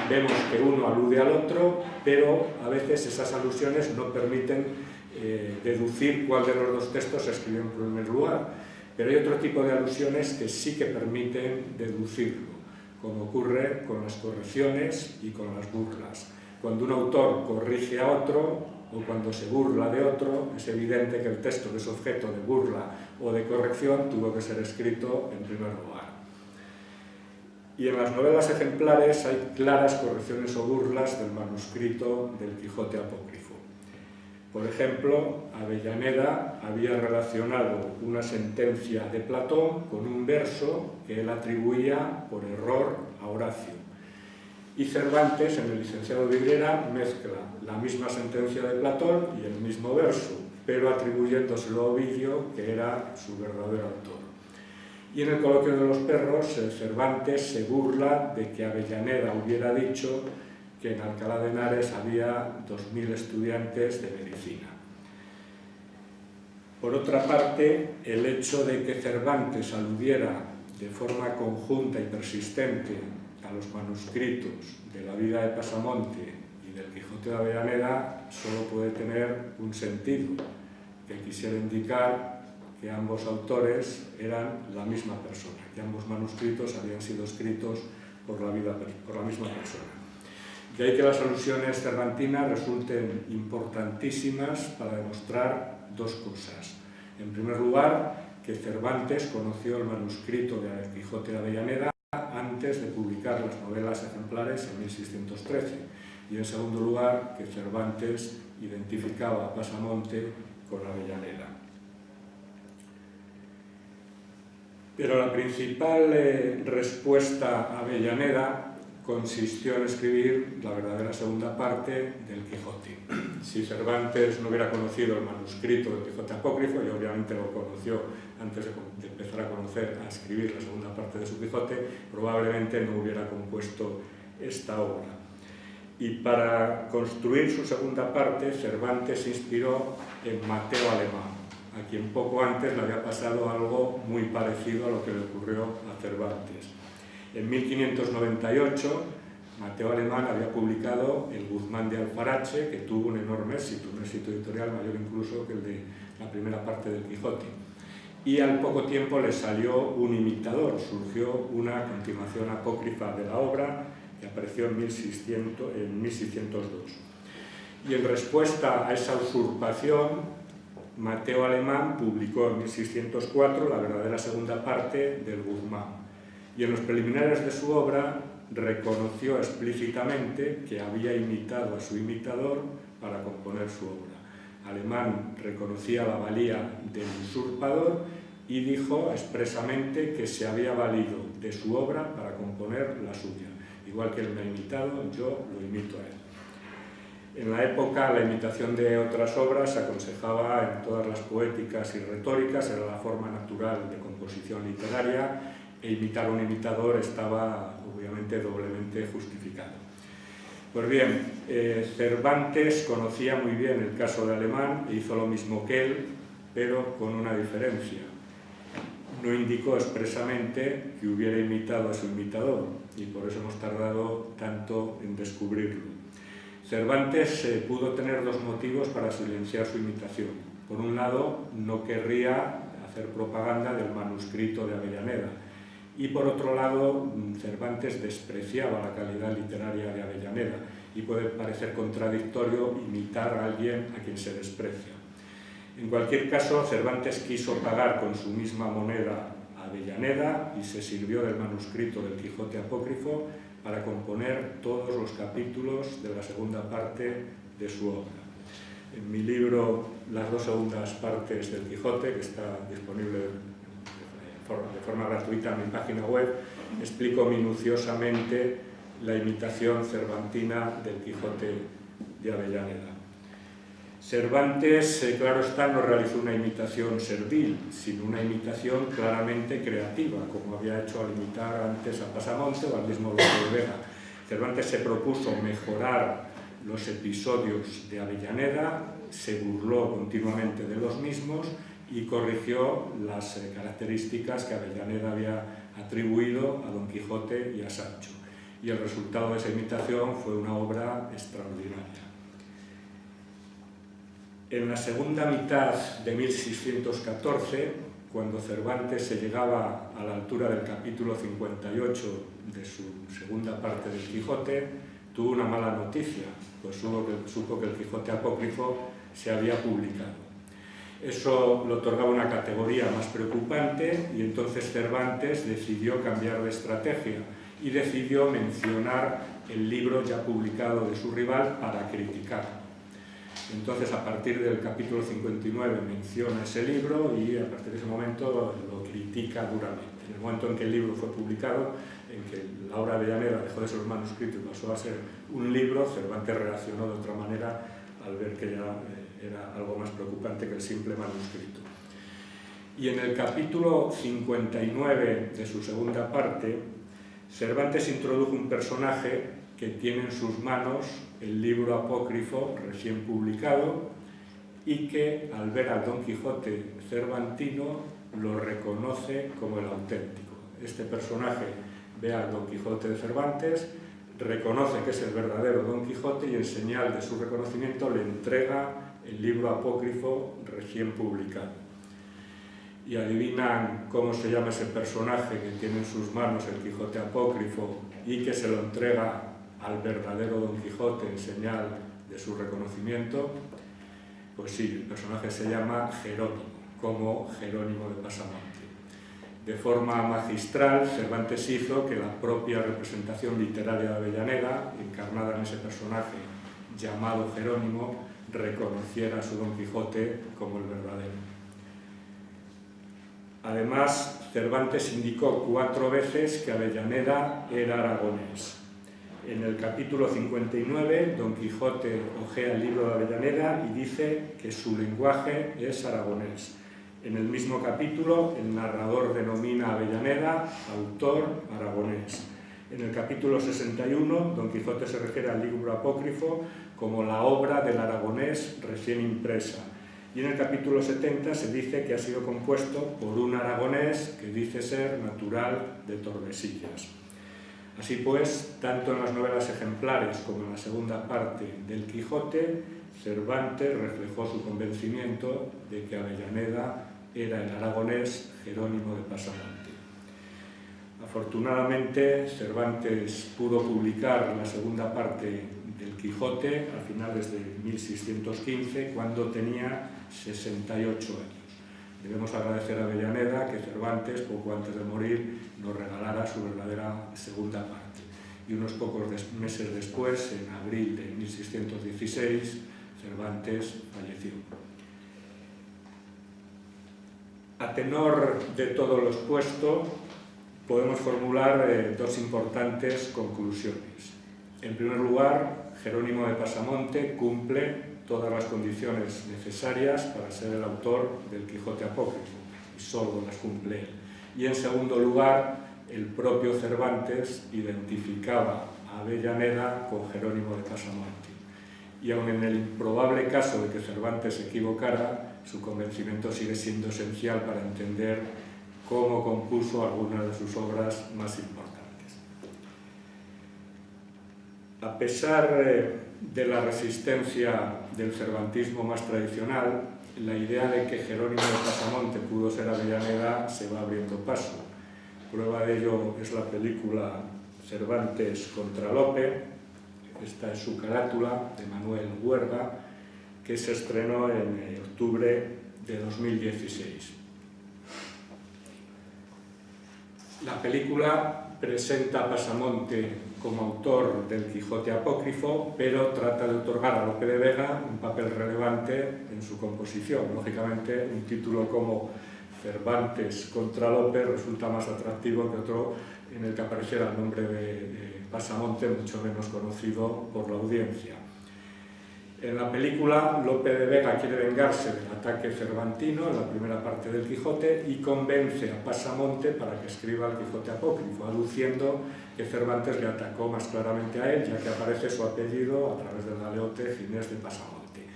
vemos que uno alude al otro, pero a veces esas alusiones no permiten deducir cuál de los dos textos se escribió en primer lugar. Pero hay otro tipo de alusiones que sí que permiten deducirlo, como ocurre con las correcciones y con las burlas. Cuando un autor corrige a otro o cuando se burla de otro, es evidente que el texto que es objeto de burla o de corrección tuvo que ser escrito en primer lugar. Y en las novelas ejemplares hay claras correcciones o burlas del manuscrito del Quijote apócrifo. Por ejemplo, Avellaneda había relacionado una sentencia de Platón con un verso que él atribuía por error a Horacio. Y Cervantes, en el Licenciado Vidriera, mezcla la misma sentencia de Platón y el mismo verso, pero atribuyéndoselo a Ovidio, que era su verdadero autor. Y en el Coloquio de los Perros, Cervantes se burla de que Avellaneda hubiera dicho que en Alcalá de Henares había 2000 estudiantes de medicina. Por otra parte, el hecho de que Cervantes aludiera de forma conjunta y persistente a los manuscritos de la vida de Pasamonte y del Quijote de Avellaneda solo puede tener un sentido, que quisiera indicar que ambos autores eran la misma persona, que ambos manuscritos habían sido escritos por la misma persona. De ahí que las alusiones cervantinas resulten importantísimas para demostrar dos cosas. En primer lugar, que Cervantes conoció el manuscrito del Quijote de Avellaneda antes de publicar las novelas ejemplares en 1613. Y en segundo lugar, que Cervantes identificaba a Pasamonte con Avellaneda. Pero la principal respuesta a Avellaneda consistió en escribir la verdadera segunda parte del Quijote. Si Cervantes no hubiera conocido el manuscrito del Quijote apócrifo, y obviamente lo conoció antes de empezar a conocer, a escribir la segunda parte de su Quijote, probablemente no hubiera compuesto esta obra. Y para construir su segunda parte, Cervantes se inspiró en Mateo Alemán. a quien poco antes le había pasado algo muy parecido a lo que le ocurrió a Cervantes. En 1598, Mateo Alemán había publicado El Guzmán de Alfarache, que tuvo un enorme éxito, un éxito editorial mayor incluso que el de la primera parte del Quijote. Y al poco tiempo le salió un imitador, surgió una continuación apócrifa de la obra que apareció en 1602. Y en respuesta a esa usurpación, Mateo Alemán publicó en 1604 la verdadera segunda parte del Guzmán. Y en los preliminares de su obra reconoció explícitamente que había imitado a su imitador para componer su obra. Alemán reconocía la valía del usurpador y dijo expresamente que se había valido de su obra para componer la suya. Igual que él me ha imitado, yo lo imito a él. En la época, la imitación de otras obras se aconsejaba en todas las poéticas y retóricas, era la forma natural de composición literaria, e imitar a un imitador estaba obviamente doblemente justificado. Pues bien, Cervantes conocía muy bien el caso de Alemán e hizo lo mismo que él, pero con una diferencia. No indicó expresamente que hubiera imitado a su imitador, y por eso hemos tardado tanto en descubrirlo. Cervantes pudo tener dos motivos para silenciar su imitación. Por un lado, no querría hacer propaganda del manuscrito de Avellaneda, y por otro lado, Cervantes despreciaba la calidad literaria de Avellaneda, y puede parecer contradictorio imitar a alguien a quien se desprecia. En cualquier caso, Cervantes quiso pagar con su misma moneda a Avellaneda y se sirvió del manuscrito del Quijote apócrifo para componer todos los capítulos de la segunda parte de su obra. En mi libro, las dos segundas partes del Quijote, que está disponible de forma gratuita en mi página web, explico minuciosamente la imitación cervantina del Quijote de Avellaneda. Cervantes, claro está, no realizó una imitación servil, sino una imitación claramente creativa, como había hecho al imitar antes a Pasamonte o al mismo Lope de Vega. Cervantes se propuso mejorar los episodios de Avellaneda, se burló continuamente de los mismos y corrigió las características que Avellaneda había atribuido a Don Quijote y a Sancho. Y el resultado de esa imitación fue una obra extraordinaria. En la segunda mitad de 1614, cuando Cervantes se llegaba a la altura del capítulo 58 de su segunda parte del Quijote, tuvo una mala noticia, pues supo que el Quijote apócrifo se había publicado. Eso le otorgaba una categoría más preocupante y entonces Cervantes decidió cambiar de estrategia y decidió mencionar el libro ya publicado de su rival para criticarlo. Entonces, a partir del capítulo 59 menciona ese libro y a partir de ese momento lo critica duramente. En el momento en que el libro fue publicado, en que la obra de Avellaneda dejó de ser un manuscrito y pasó a ser un libro, Cervantes reaccionó de otra manera al ver que ya era algo más preocupante que el simple manuscrito. Y en el capítulo 59 de su segunda parte, Cervantes introdujo un personaje que tiene en sus manos el libro apócrifo recién publicado y que, al ver al Don Quijote cervantino, lo reconoce como el auténtico. Este personaje ve al Don Quijote de Cervantes, reconoce que es el verdadero Don Quijote y en señal de su reconocimiento le entrega el libro apócrifo recién publicado. Y adivinan cómo se llama ese personaje que tiene en sus manos el Quijote apócrifo y que se lo entrega al verdadero Don Quijote en señal de su reconocimiento. Pues sí, el personaje se llama Jerónimo, como Jerónimo de Pasamonte. De forma magistral, Cervantes hizo que la propia representación literaria de Avellaneda, encarnada en ese personaje llamado Jerónimo, reconociera a su Don Quijote como el verdadero. Además, Cervantes indicó 4 veces que Avellaneda era aragonés. En el capítulo 59, Don Quijote hojea el libro de Avellaneda y dice que su lenguaje es aragonés. En el mismo capítulo, el narrador denomina a Avellaneda autor aragonés. En el capítulo 61, Don Quijote se refiere al libro apócrifo como la obra del aragonés recién impresa. Y en el capítulo 70 se dice que ha sido compuesto por un aragonés que dice ser natural de Tordesillas. Así pues, tanto en las novelas ejemplares como en la segunda parte del Quijote, Cervantes reflejó su convencimiento de que Avellaneda era el aragonés Jerónimo de Pasamonte. Afortunadamente, Cervantes pudo publicar la segunda parte del Quijote a finales de 1615, cuando tenía 68 años. Debemos agradecer a Avellaneda que Cervantes, poco antes de morir, nos regalara su verdadera segunda parte. Y unos pocos meses después, en abril de 1616, Cervantes falleció. A tenor de todo lo expuesto, podemos formular dos importantes conclusiones. En primer lugar, Jerónimo de Pasamonte cumple todas las condiciones necesarias para ser el autor del Quijote apócrifo, y solo las cumple él. Y en segundo lugar, el propio Cervantes identificaba a Avellaneda con Jerónimo de Pasamonte. Y aun en el improbable caso de que Cervantes se equivocara, su convencimiento sigue siendo esencial para entender cómo compuso algunas de sus obras más importantes. A pesar de la resistencia del cervantismo más tradicional, la idea de que Jerónimo de Pasamonte pudo ser Avellaneda se va abriendo paso. Prueba de ello es la película Cervantes contra Lope. Esta es su carátula, de Manuel Huerga, que se estrenó en octubre de 2016. La película presenta a Pasamonte como autor del Quijote apócrifo, pero trata de otorgar a Lope de Vega un papel relevante en su composición. Lógicamente, un título como Cervantes contra Lope resulta más atractivo que otro en el que apareciera el nombre de Pasamonte, mucho menos conocido por la audiencia. En la película, Lope de Vega quiere vengarse del ataque cervantino en la primera parte del Quijote y convence a Pasamonte para que escriba el Quijote apócrifo, aduciendo que Cervantes le atacó más claramente a él, ya que aparece su apellido a través del galeote Ginés de Pasamonte.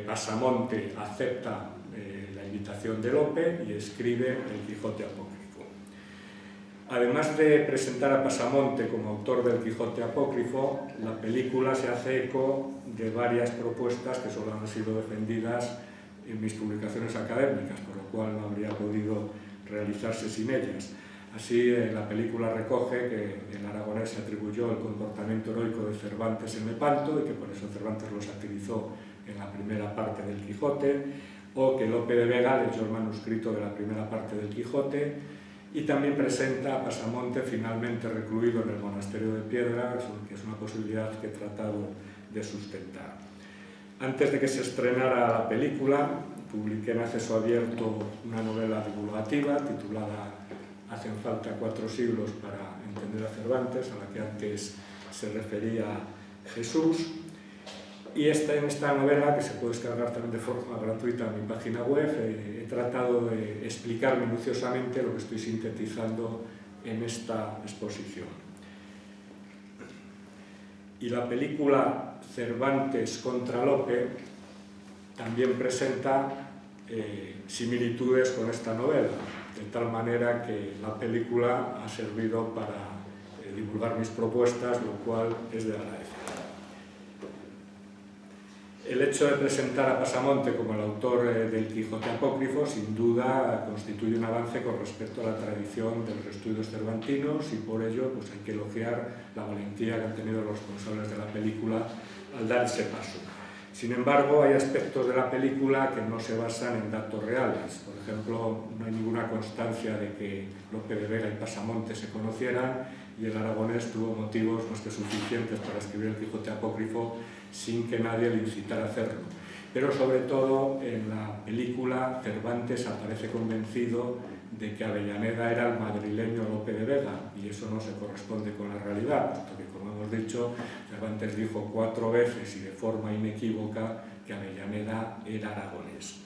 Pasamonte acepta la invitación de Lope y escribe el Quijote apócrifo. Además de presentar a Pasamonte como autor del Quijote apócrifo, la película se hace eco de varias propuestas que solo han sido defendidas en mis publicaciones académicas, por lo cual no habría podido realizarse sin ellas. Así, la película recoge que el aragonés se atribuyó el comportamiento heroico de Cervantes en Lepanto y que por eso Cervantes lo satirizó en la primera parte del Quijote, o que Lope de Vega leyó el manuscrito de la primera parte del Quijote, y también presenta a Pasamonte finalmente recluido en el monasterio de Piedra, que es una posibilidad que he tratado de sustentar. Antes de que se estrenara la película, publiqué en Acceso Abierto una novela divulgativa titulada Hacen falta 4 siglos para entender a Cervantes, a la que antes se refería Jesús. Y en esta novela, que se puede descargar también de forma gratuita en mi página web, he tratado de explicar minuciosamente lo que estoy sintetizando en esta exposición. Y la película Cervantes contra Lope también presenta similitudes con esta novela, de tal manera que la película ha servido para divulgar mis propuestas, lo cual es de agradecer. El hecho de presentar a Pasamonte como el autor del Quijote apócrifo sin duda constituye un avance con respecto a la tradición de los estudios cervantinos y por ello pues, hay que elogiar la valentía que han tenido los responsables de la película al dar ese paso. Sin embargo, hay aspectos de la película que no se basan en datos reales. Por ejemplo, no hay ninguna constancia de que Lope de Vega y Pasamonte se conocieran y el aragonés tuvo motivos más que suficientes para escribir el Quijote apócrifo sin que nadie le incitara a hacerlo. Pero sobre todo en la película Cervantes aparece convencido de que Avellaneda era el madrileño Lope de Vega y eso no se corresponde con la realidad, puesto que, como hemos dicho, Cervantes dijo 4 veces y de forma inequívoca que Avellaneda era aragonés.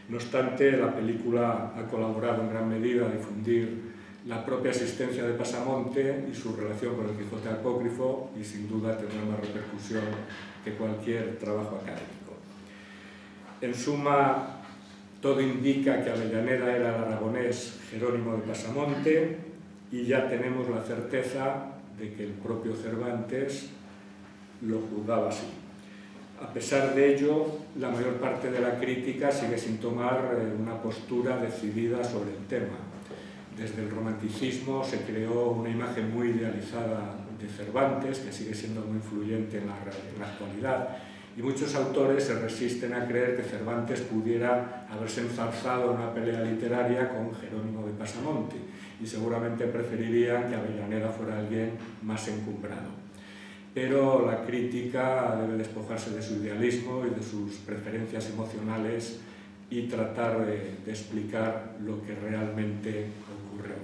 No obstante, la película ha colaborado en gran medida a difundir la propia existencia de Pasamonte y su relación con el Quijote apócrifo y sin duda tendrá una repercusión que cualquier trabajo académico. En suma, todo indica que Avellaneda era el aragonés Jerónimo de Pasamonte y ya tenemos la certeza de que el propio Cervantes lo juzgaba así. A pesar de ello, la mayor parte de la crítica sigue sin tomar una postura decidida sobre el tema. Desde el romanticismo se creó una imagen muy idealizada de Cervantes, que sigue siendo muy influyente en la actualidad, y muchos autores se resisten a creer que Cervantes pudiera haberse enzarzado en una pelea literaria con Jerónimo de Pasamonte, y seguramente preferirían que Avellaneda fuera alguien más encumbrado. Pero la crítica debe despojarse de su idealismo y de sus preferencias emocionales y tratar de explicar lo que realmente ocurrió.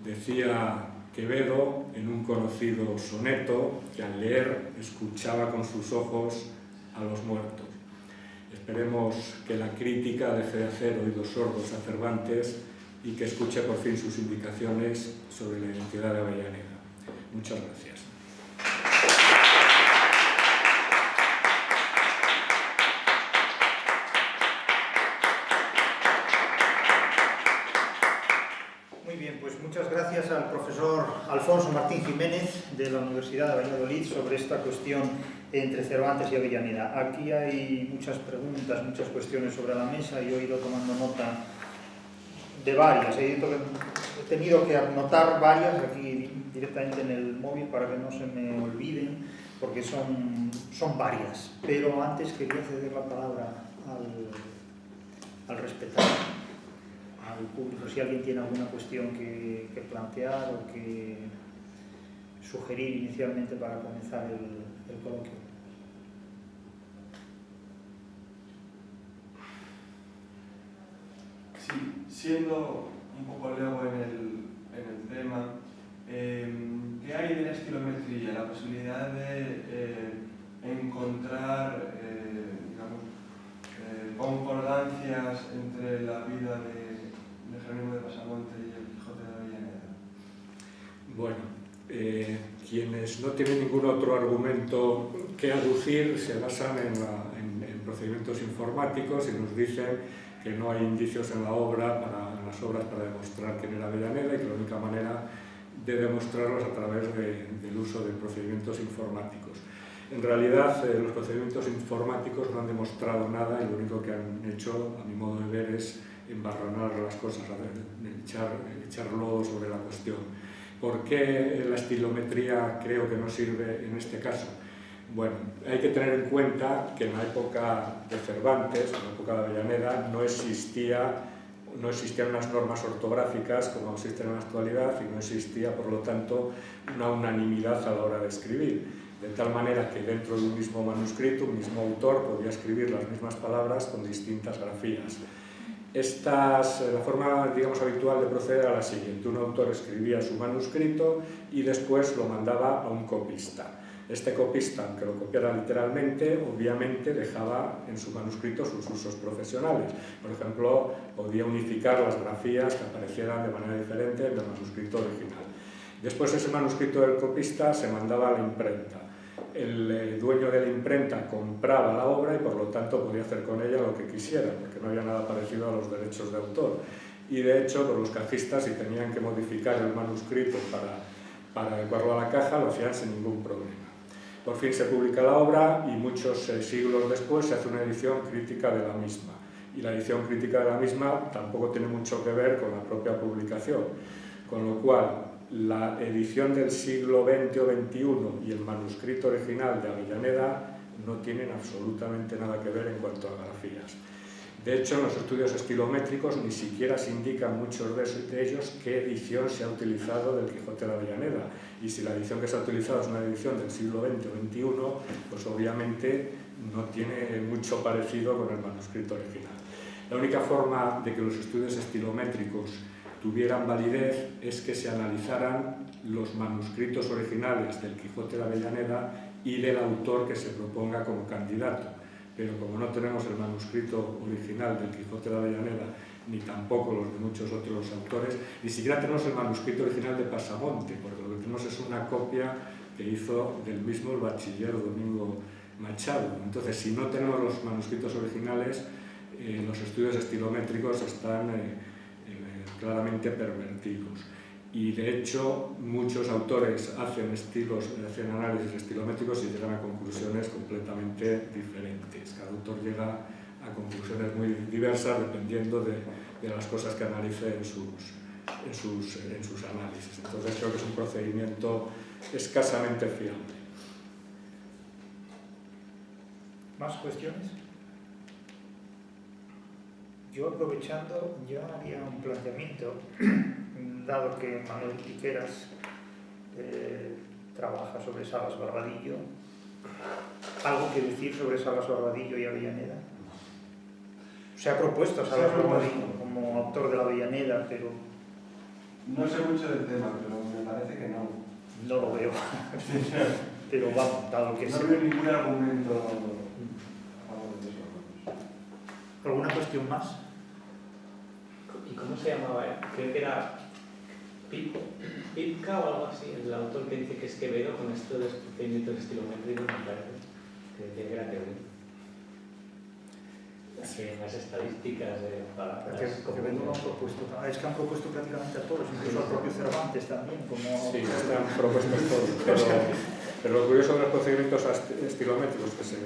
Decía Quevedo en un conocido soneto que al leer escuchaba con sus ojos a los muertos. Esperemos que la crítica deje de hacer oídos sordos a Cervantes y que escuche por fin sus indicaciones sobre la identidad de Avellaneda. Muchas gracias. Muchas gracias al profesor Alfonso Martín Jiménez de la Universidad de Valladolid sobre esta cuestión entre Cervantes y Avellaneda. Aquí hay muchas preguntas, muchas cuestiones sobre la mesa y yo he ido tomando nota de varias. He tenido que anotar varias aquí directamente en el móvil para que no se me olviden, porque son varias. Pero antes quería ceder la palabra al respetable, al público, si alguien tiene alguna cuestión que plantear o que sugerir inicialmente para comenzar el coloquio. Sí, siendo un poco lego en el tema, ¿qué hay de la estilometría? La posibilidad de encontrar concordancias entre la vida de Jerónimo de Pasamonte y el Quijote de Avellaneda. Bueno, quienes no tienen ningún otro argumento que aducir se basan en procedimientos informáticos y nos dicen que no hay indicios en las obras para demostrar quién era Avellaneda y que la única manera de demostrarlos es a través del uso de procedimientos informáticos. En realidad, los procedimientos informáticos no han demostrado nada y lo único que han hecho, a mi modo de ver, es embarronar las cosas, echar lodo sobre la cuestión. ¿Por qué la estilometría creo que no sirve en este caso? Bueno, hay que tener en cuenta que en la época de Cervantes, en la época de Avellaneda, no existían unas normas ortográficas como existen en la actualidad y no existía, por lo tanto, una unanimidad a la hora de escribir. De tal manera que dentro de un mismo manuscrito, un mismo autor podía escribir las mismas palabras con distintas grafías. La forma, digamos, habitual de proceder era la siguiente. Un autor escribía su manuscrito y después lo mandaba a un copista. Este copista, aunque lo copiara literalmente, obviamente dejaba en su manuscrito sus usos profesionales. Por ejemplo, podía unificar las grafías que aparecieran de manera diferente en el manuscrito original. Después ese manuscrito del copista se mandaba a la imprenta. El dueño de la imprenta compraba la obra y por lo tanto podía hacer con ella lo que quisiera, porque no había nada parecido a los derechos de autor. Y de hecho, los cajistas, si tenían que modificar el manuscrito para adecuarlo a la caja, lo hacían sin ningún problema. Por fin se publica la obra y muchos siglos después se hace una edición crítica de la misma. Y la edición crítica de la misma tampoco tiene mucho que ver con la propia publicación. Con lo cual, la edición del siglo XX o XXI y el manuscrito original de Avellaneda no tienen absolutamente nada que ver en cuanto a grafías. De hecho, en los estudios estilométricos ni siquiera se indican muchos de ellos qué edición se ha utilizado del Quijote de Avellaneda. Y si la edición que se ha utilizado es una edición del siglo XX o XXI, pues obviamente no tiene mucho parecido con el manuscrito original. La única forma de que los estudios estilométricos tuvieran validez es que se analizaran los manuscritos originales del Quijote de Avellaneda y del autor que se proponga como candidato. Pero como no tenemos el manuscrito original del Quijote de Avellaneda, ni tampoco los de muchos otros autores, ni siquiera tenemos el manuscrito original de Pasamonte, porque lo que tenemos es una copia que hizo del mismo el bachiller Domingo Machado. Entonces, si no tenemos los manuscritos originales, los estudios estilométricos están claramente pervertidos. Y de hecho, muchos autores hacen análisis estilométricos y llegan a conclusiones completamente diferentes. Cada autor llega a conclusiones muy diversas dependiendo de las cosas que analice en sus análisis. Entonces, creo que es un procedimiento escasamente fiable. ¿Más cuestiones? Yo, aprovechando, ya haría un planteamiento, dado que Manuel Piqueras trabaja sobre Salas Barbadillo. ¿Algo que decir sobre Salas Barbadillo y Avellaneda? Se ha propuesto a Salas Barbadillo como autor de la Avellaneda, pero... No sé mucho del tema, pero me parece que no. No lo veo. Pero vamos, dado que no se... veo ningún argumento a favor de eso. ¿Alguna cuestión más? ¿Y cómo se llamaba? Creo que era Pipka o algo así, el autor que dice que es Quevedo con esto de los procedimientos estilométricos, me parece, que decía que era Quevedo. Así en las estadísticas de palabras. Quevedo lo han propuesto, es que han propuesto prácticamente a todos, incluso al propio Cervantes también. Como... Sí, están propuestos todos. Pero lo curioso de los procedimientos estilométricos que se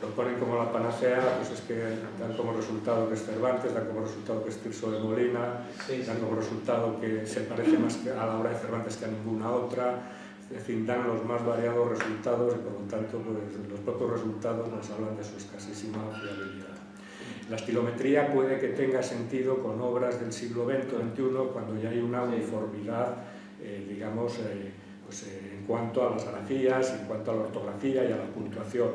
proponen como la panacea, pues es que dan como resultado que es Cervantes, dan como resultado que es Tirso de Molina, dan como resultado que se parece más a la obra de Cervantes que a ninguna otra. Es decir, dan los más variados resultados y por lo tanto pues, los propios resultados nos hablan de su escasísima fiabilidad. La estilometría puede que tenga sentido con obras del siglo XX cuando ya hay una uniformidad, digamos, pues, en cuanto a las grafías, en cuanto a la ortografía y a la puntuación.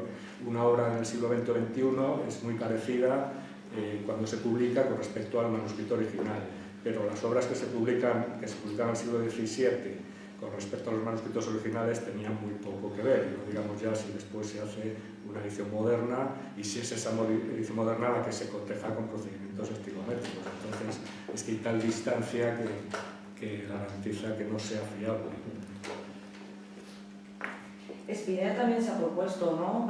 Una obra del siglo XX-XXI es muy parecida cuando se publica con respecto al manuscrito original, pero las obras que se publican en el siglo XVII con respecto a los manuscritos originales tenían muy poco que ver, y no digamos ya si después se hace una edición moderna y si es esa edición moderna la que se coteja con procedimientos estilométricos. Entonces, es que hay tal distancia que garantiza que no sea fiable. Spinel también se ha propuesto, ¿no?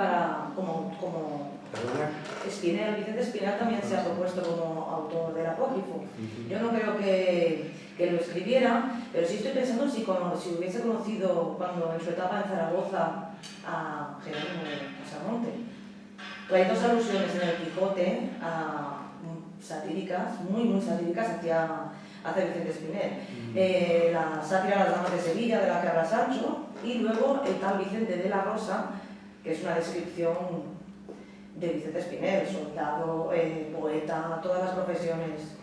Vicente Spinel también se ha propuesto como autor del apócrifo. Yo no creo que lo escribiera, pero sí estoy pensando si hubiese conocido cuando en su etapa en Zaragoza a Jerónimo de Pasamonte. Hay dos alusiones en el Quijote satíricas, muy satíricas hacia Vicente Spinel. La sátira a las damas de Sevilla, de la que habla Sancho, y luego el tal Vicente de la Rosa, que es una descripción de Vicente Spinel, soldado, poeta, todas las profesiones,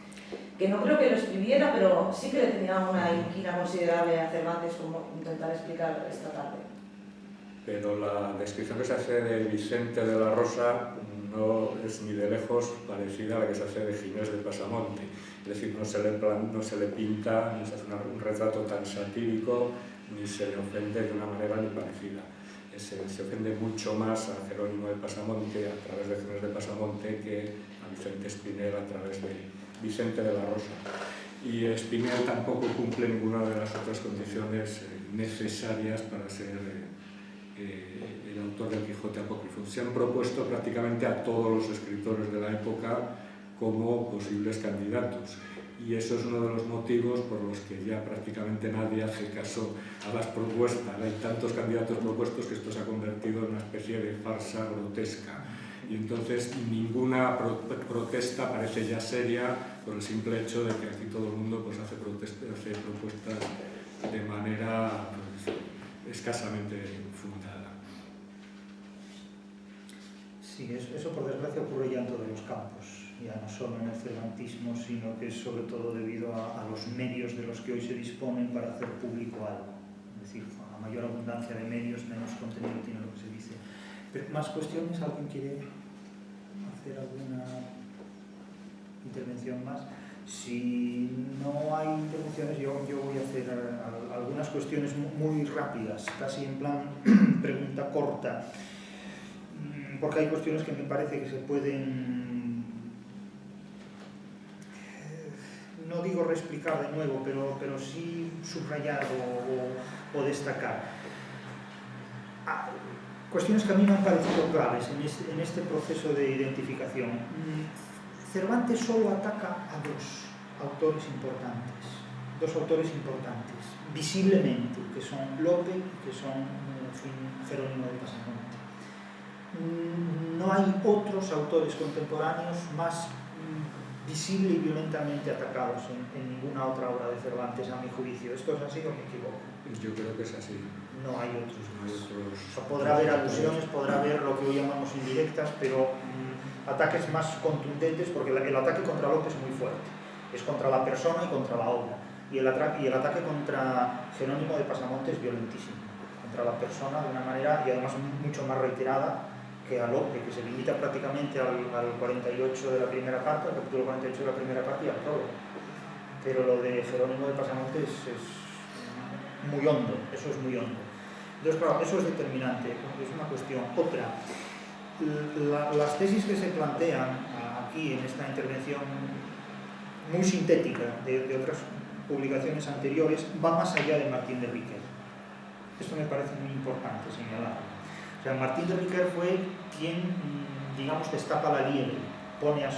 que no creo que lo escribiera, pero sí que le tenía una inquina considerable a Cervantes, como intentar explicar esta tarde. Pero la descripción que se hace de Vicente de la Rosa no es ni de lejos parecida a la que se hace de Ginés de Pasamonte. Es decir, no se le pinta, no se hace un retrato tan satírico, ni se le ofende de una manera ni parecida. Se ofende mucho más a Jerónimo de Pasamonte a través de Ginés de Pasamonte que a Vicente Spinel a través de Vicente de la Rosa. Y Spinel tampoco cumple ninguna de las otras condiciones necesarias para ser el autor del Quijote apócrifo. Se han propuesto prácticamente a todos los escritores de la época como posibles candidatos. Y eso es uno de los motivos por los que ya prácticamente nadie hace caso a las propuestas. Hay tantos candidatos propuestos que esto se ha convertido en una especie de farsa grotesca. Y entonces ninguna protesta parece ya seria por el simple hecho de que aquí todo el mundo pues, hace propuestas de manera pues, escasamente fundada. Sí, eso por desgracia ocurre ya en todos los campos. Ya no solo en el cervantismo, sino que es sobre todo debido a los medios de los que hoy se disponen para hacer público algo. Es decir, a mayor abundancia de medios, menos contenido tiene lo que se dice. Pero, ¿más cuestiones? ¿Alguien quiere hacer alguna intervención más? Si no hay intervenciones, yo voy a hacer algunas cuestiones muy rápidas, casi en plan pregunta corta, porque hay cuestiones que me parece que se pueden... no digo reexplicar de nuevo, pero sí subrayar o destacar. Cuestiones que a mí me han parecido claves en este proceso de identificación. Cervantes solo ataca a dos autores importantes, visiblemente, que son Lope y que son, en fin, Jerónimo de Pasamonte. No hay otros autores contemporáneos más visible y violentamente atacados en ninguna otra obra de Cervantes, a mi juicio. ¿Esto es así o me equivoco? Yo creo que es así. No hay otros. No hay otros. O sea, podrá haber alusiones, podrá haber lo que hoy llamamos indirectas, pero ataques más contundentes, porque el ataque contra Lope es muy fuerte. Es contra la persona y contra la obra. Y el ataque contra Jerónimo de Pasamonte es violentísimo. Contra la persona de una manera, y además mucho más reiterada, que a Lope, que se limita prácticamente al 48 de la primera parte, al capítulo 48 de la primera parte y al prólogo. Pero lo de Jerónimo de Pasamonte es muy hondo, eso es muy hondo. Entonces, claro, eso es determinante, es una cuestión. Otra, las tesis que se plantean aquí en esta intervención muy sintética de otras publicaciones anteriores va más allá de Martín de Riquer. Esto me parece muy importante señalar. O sea, Martín de Riquer fue quien, digamos, destapa la liebre, pone a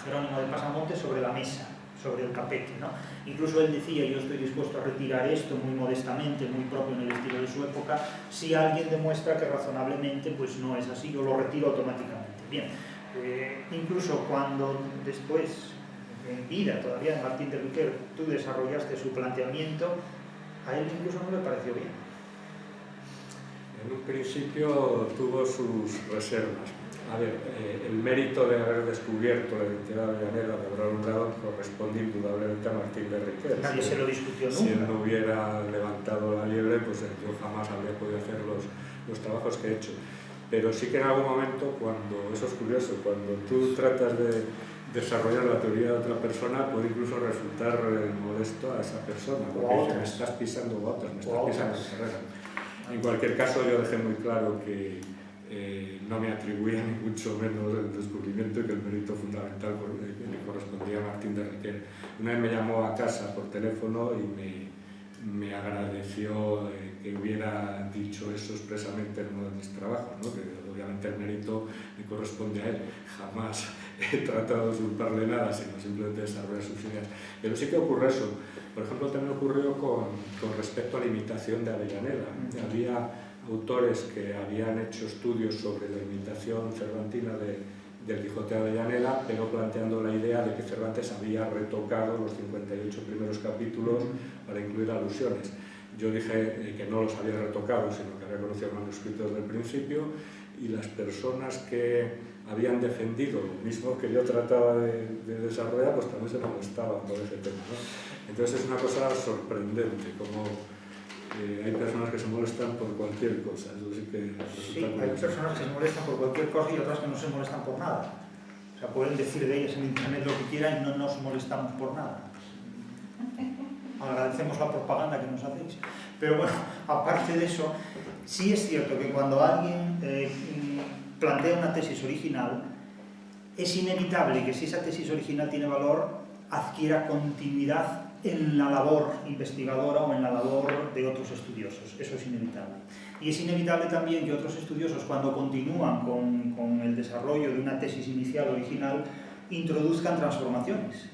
Jerónimo de Pasamonte sobre la mesa, sobre el tapete, ¿no? Incluso él decía, yo estoy dispuesto a retirar esto muy modestamente, muy propio en el estilo de su época, si alguien demuestra que razonablemente pues no es así, yo lo retiro automáticamente. Bien, incluso cuando después, en vida todavía de Martín de Riquer, tú desarrollaste su planteamiento, a él incluso no le pareció bien. En un principio tuvo sus reservas. A ver, el mérito de haber descubierto la identidad de Avellaneda de Abraham Grado corresponde indudablemente a Martín de Riquer. Nadie se lo discutió nunca. Si él no hubiera levantado la liebre, pues yo jamás habría podido hacer los trabajos que he hecho. Pero sí que en algún momento, eso es curioso, cuando tú tratas de desarrollar la teoría de otra persona, puede incluso resultar molesto a esa persona, porque dice, me estás pisando botas, me estás pisando la carrera. En cualquier caso, yo dejé muy claro que no me atribuía ni mucho menos el descubrimiento y que el mérito fundamental le correspondía a Martín de Riquer. Una vez me llamó a casa por teléfono y me agradeció que hubiera dicho eso expresamente en uno de mis trabajos, ¿no? Que obviamente el mérito le corresponde a él. Jamás he tratado de usurparle nada, sino simplemente desarrollar sus ideas. Pero sí que ocurre eso. Por ejemplo, también ocurrió con respecto a la imitación de Avellaneda. Había autores que habían hecho estudios sobre la imitación cervantina del Quijote de Avellaneda, pero planteando la idea de que Cervantes había retocado los 58 primeros capítulos para incluir alusiones. Yo dije que no los había retocado, sino que había conocido el manuscrito desde el principio, y las personas que habían defendido lo mismo que yo trataba de desarrollar, pues también se molestaban por ese tema, ¿no? Entonces es una cosa sorprendente, como hay personas que se molestan por cualquier cosa. Eso sí que sí, hay personas que se molestan por cualquier cosa y otras que no se molestan por nada. O sea, pueden decir de ellas en internet lo que quieran y no nos molestamos por nada. Agradecemos la propaganda que nos hacéis. Pero bueno, aparte de eso, sí es cierto que cuando alguien plantea una tesis original, es inevitable que si esa tesis original tiene valor, adquiera continuidad en la labor investigadora o en la labor de otros estudiosos. Eso es inevitable. Y es inevitable también que otros estudiosos, cuando continúan con el desarrollo de una tesis inicial original, introduzcan transformaciones,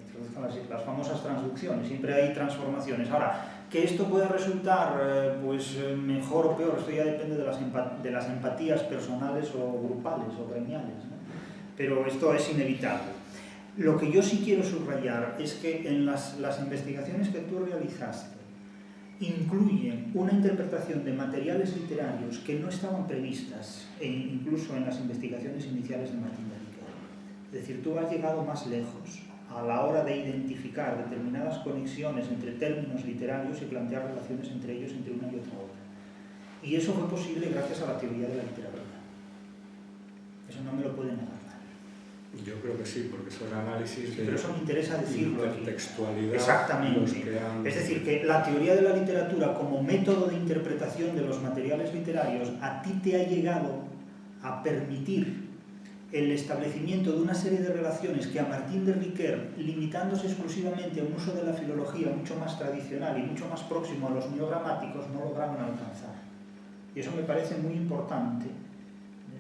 introduzcan las famosas transducciones. Siempre hay transformaciones. Ahora, que esto pueda resultar pues, mejor o peor, esto ya depende de las empatías personales o grupales o gremiales, ¿no? Pero esto es inevitable. Lo que yo sí quiero subrayar es que en las investigaciones que tú realizaste incluyen una interpretación de materiales literarios que no estaban previstas, incluso en las investigaciones iniciales de Martín de Riquer. Es decir, tú has llegado más lejos a la hora de identificar determinadas conexiones entre términos literarios y plantear relaciones entre ellos, entre una y otra obra. Y eso fue posible gracias a la teoría de la literatura. Eso no me lo pueden negar. Yo creo que sí, porque son análisis de... Pero eso me interesa decirlo aquí. Intertextualidad. Exactamente. Es decir, que la teoría de la literatura como método de interpretación de los materiales literarios a ti te ha llegado a permitir el establecimiento de una serie de relaciones que a Martín de Riquer, limitándose exclusivamente a un uso de la filología mucho más tradicional y mucho más próximo a los neogramáticos, no lograron alcanzar. Y eso me parece muy importante,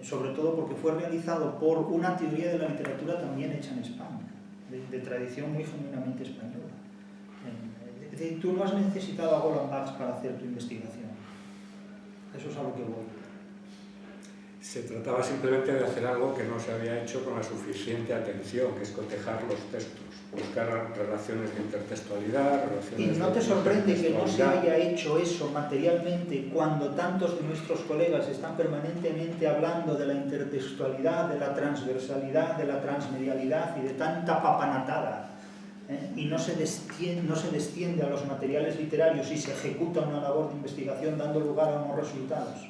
sobre todo porque fue realizado por una teoría de la literatura también hecha en España, de tradición muy genuinamente española. Es decir, tú no has necesitado a Golan Bax para hacer tu investigación. Eso es a lo que voy. Se trataba simplemente de hacer algo que no se había hecho con la suficiente atención, que es cotejar los textos, buscar relaciones de intertextualidad, relaciones. ¿Y no te sorprende que no se haya hecho eso materialmente cuando tantos de nuestros colegas están permanentemente hablando de la intertextualidad, de la transversalidad, de la transmedialidad y de tanta papanatada? Y no se desciende a los materiales literarios y se ejecuta una labor de investigación dando lugar a unos resultados?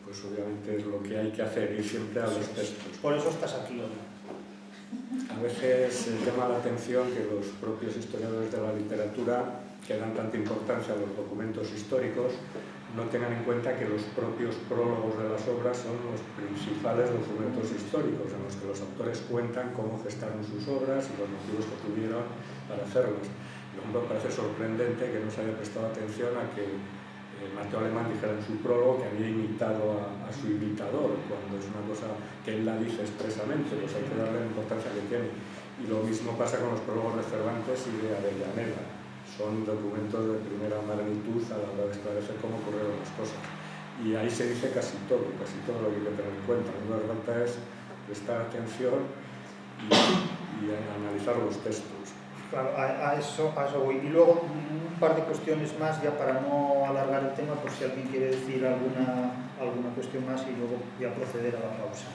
Pues obviamente es lo que hay que hacer, ir siempre a los textos. Por eso estás aquí hoy. A veces llama la atención que los propios historiadores de la literatura, que dan tanta importancia a los documentos históricos, no tengan en cuenta que los propios prólogos de las obras son los principales documentos históricos en los que los autores cuentan cómo gestaron sus obras y los motivos que tuvieron para hacerlas. Me parece sorprendente que no se haya prestado atención a que Mateo Alemán dijera en su prólogo que había imitado a su imitador, cuando es una cosa que él la dice expresamente, pues hay que darle la importancia que tiene. Y lo mismo pasa con los prólogos de Cervantes y de Avellaneda. Son documentos de primera magnitud a la hora de esclarecer cómo ocurrieron las cosas. Y ahí se dice casi todo lo que hay que tener en cuenta. Lo que falta es prestar atención y analizar los textos. Claro, a eso voy. Y luego un par de cuestiones más, ya para no alargar el tema, por si alguien quiere decir alguna cuestión más y luego ya proceder a la pausa.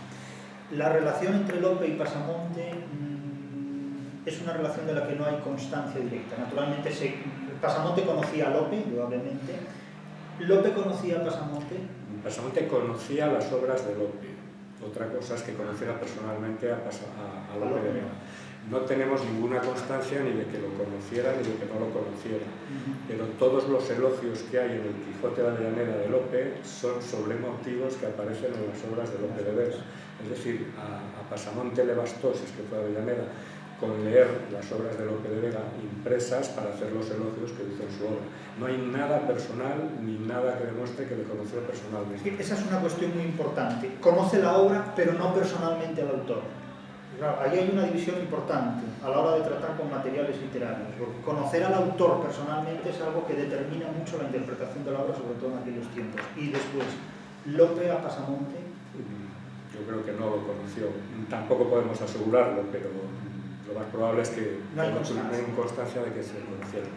La relación entre Lope y Pasamonte es una relación de la que no hay constancia directa. Naturalmente, Pasamonte conocía a Lope, indudablemente. ¿Lope conocía a Pasamonte? Pasamonte conocía las obras de Lope. Otra cosa es que conociera personalmente a Lope de Vega. No tenemos ninguna constancia ni de que lo conociera ni de que no lo conociera, pero todos los elogios que hay en el Quijote de Avellaneda de Lope son sobre motivos que aparecen en las obras de Lope de Vega. Es decir, a Pasamonte le bastó, si es que fue Avellaneda, con leer las obras de Lope de Vega impresas para hacer los elogios que hizo en su obra. No hay nada personal ni nada que demuestre que le conoció personalmente. Esa es una cuestión muy importante. Conoce la obra, pero no personalmente al autor. Claro, ahí hay una división importante a la hora de tratar con materiales literarios, porque conocer al autor personalmente es algo que determina mucho la interpretación de la obra, sobre todo en aquellos tiempos. Y después, Lope a Pasamonte. Yo creo que no lo conoció. Tampoco podemos asegurarlo, pero lo más probable es que no hay constancia de que se conociera.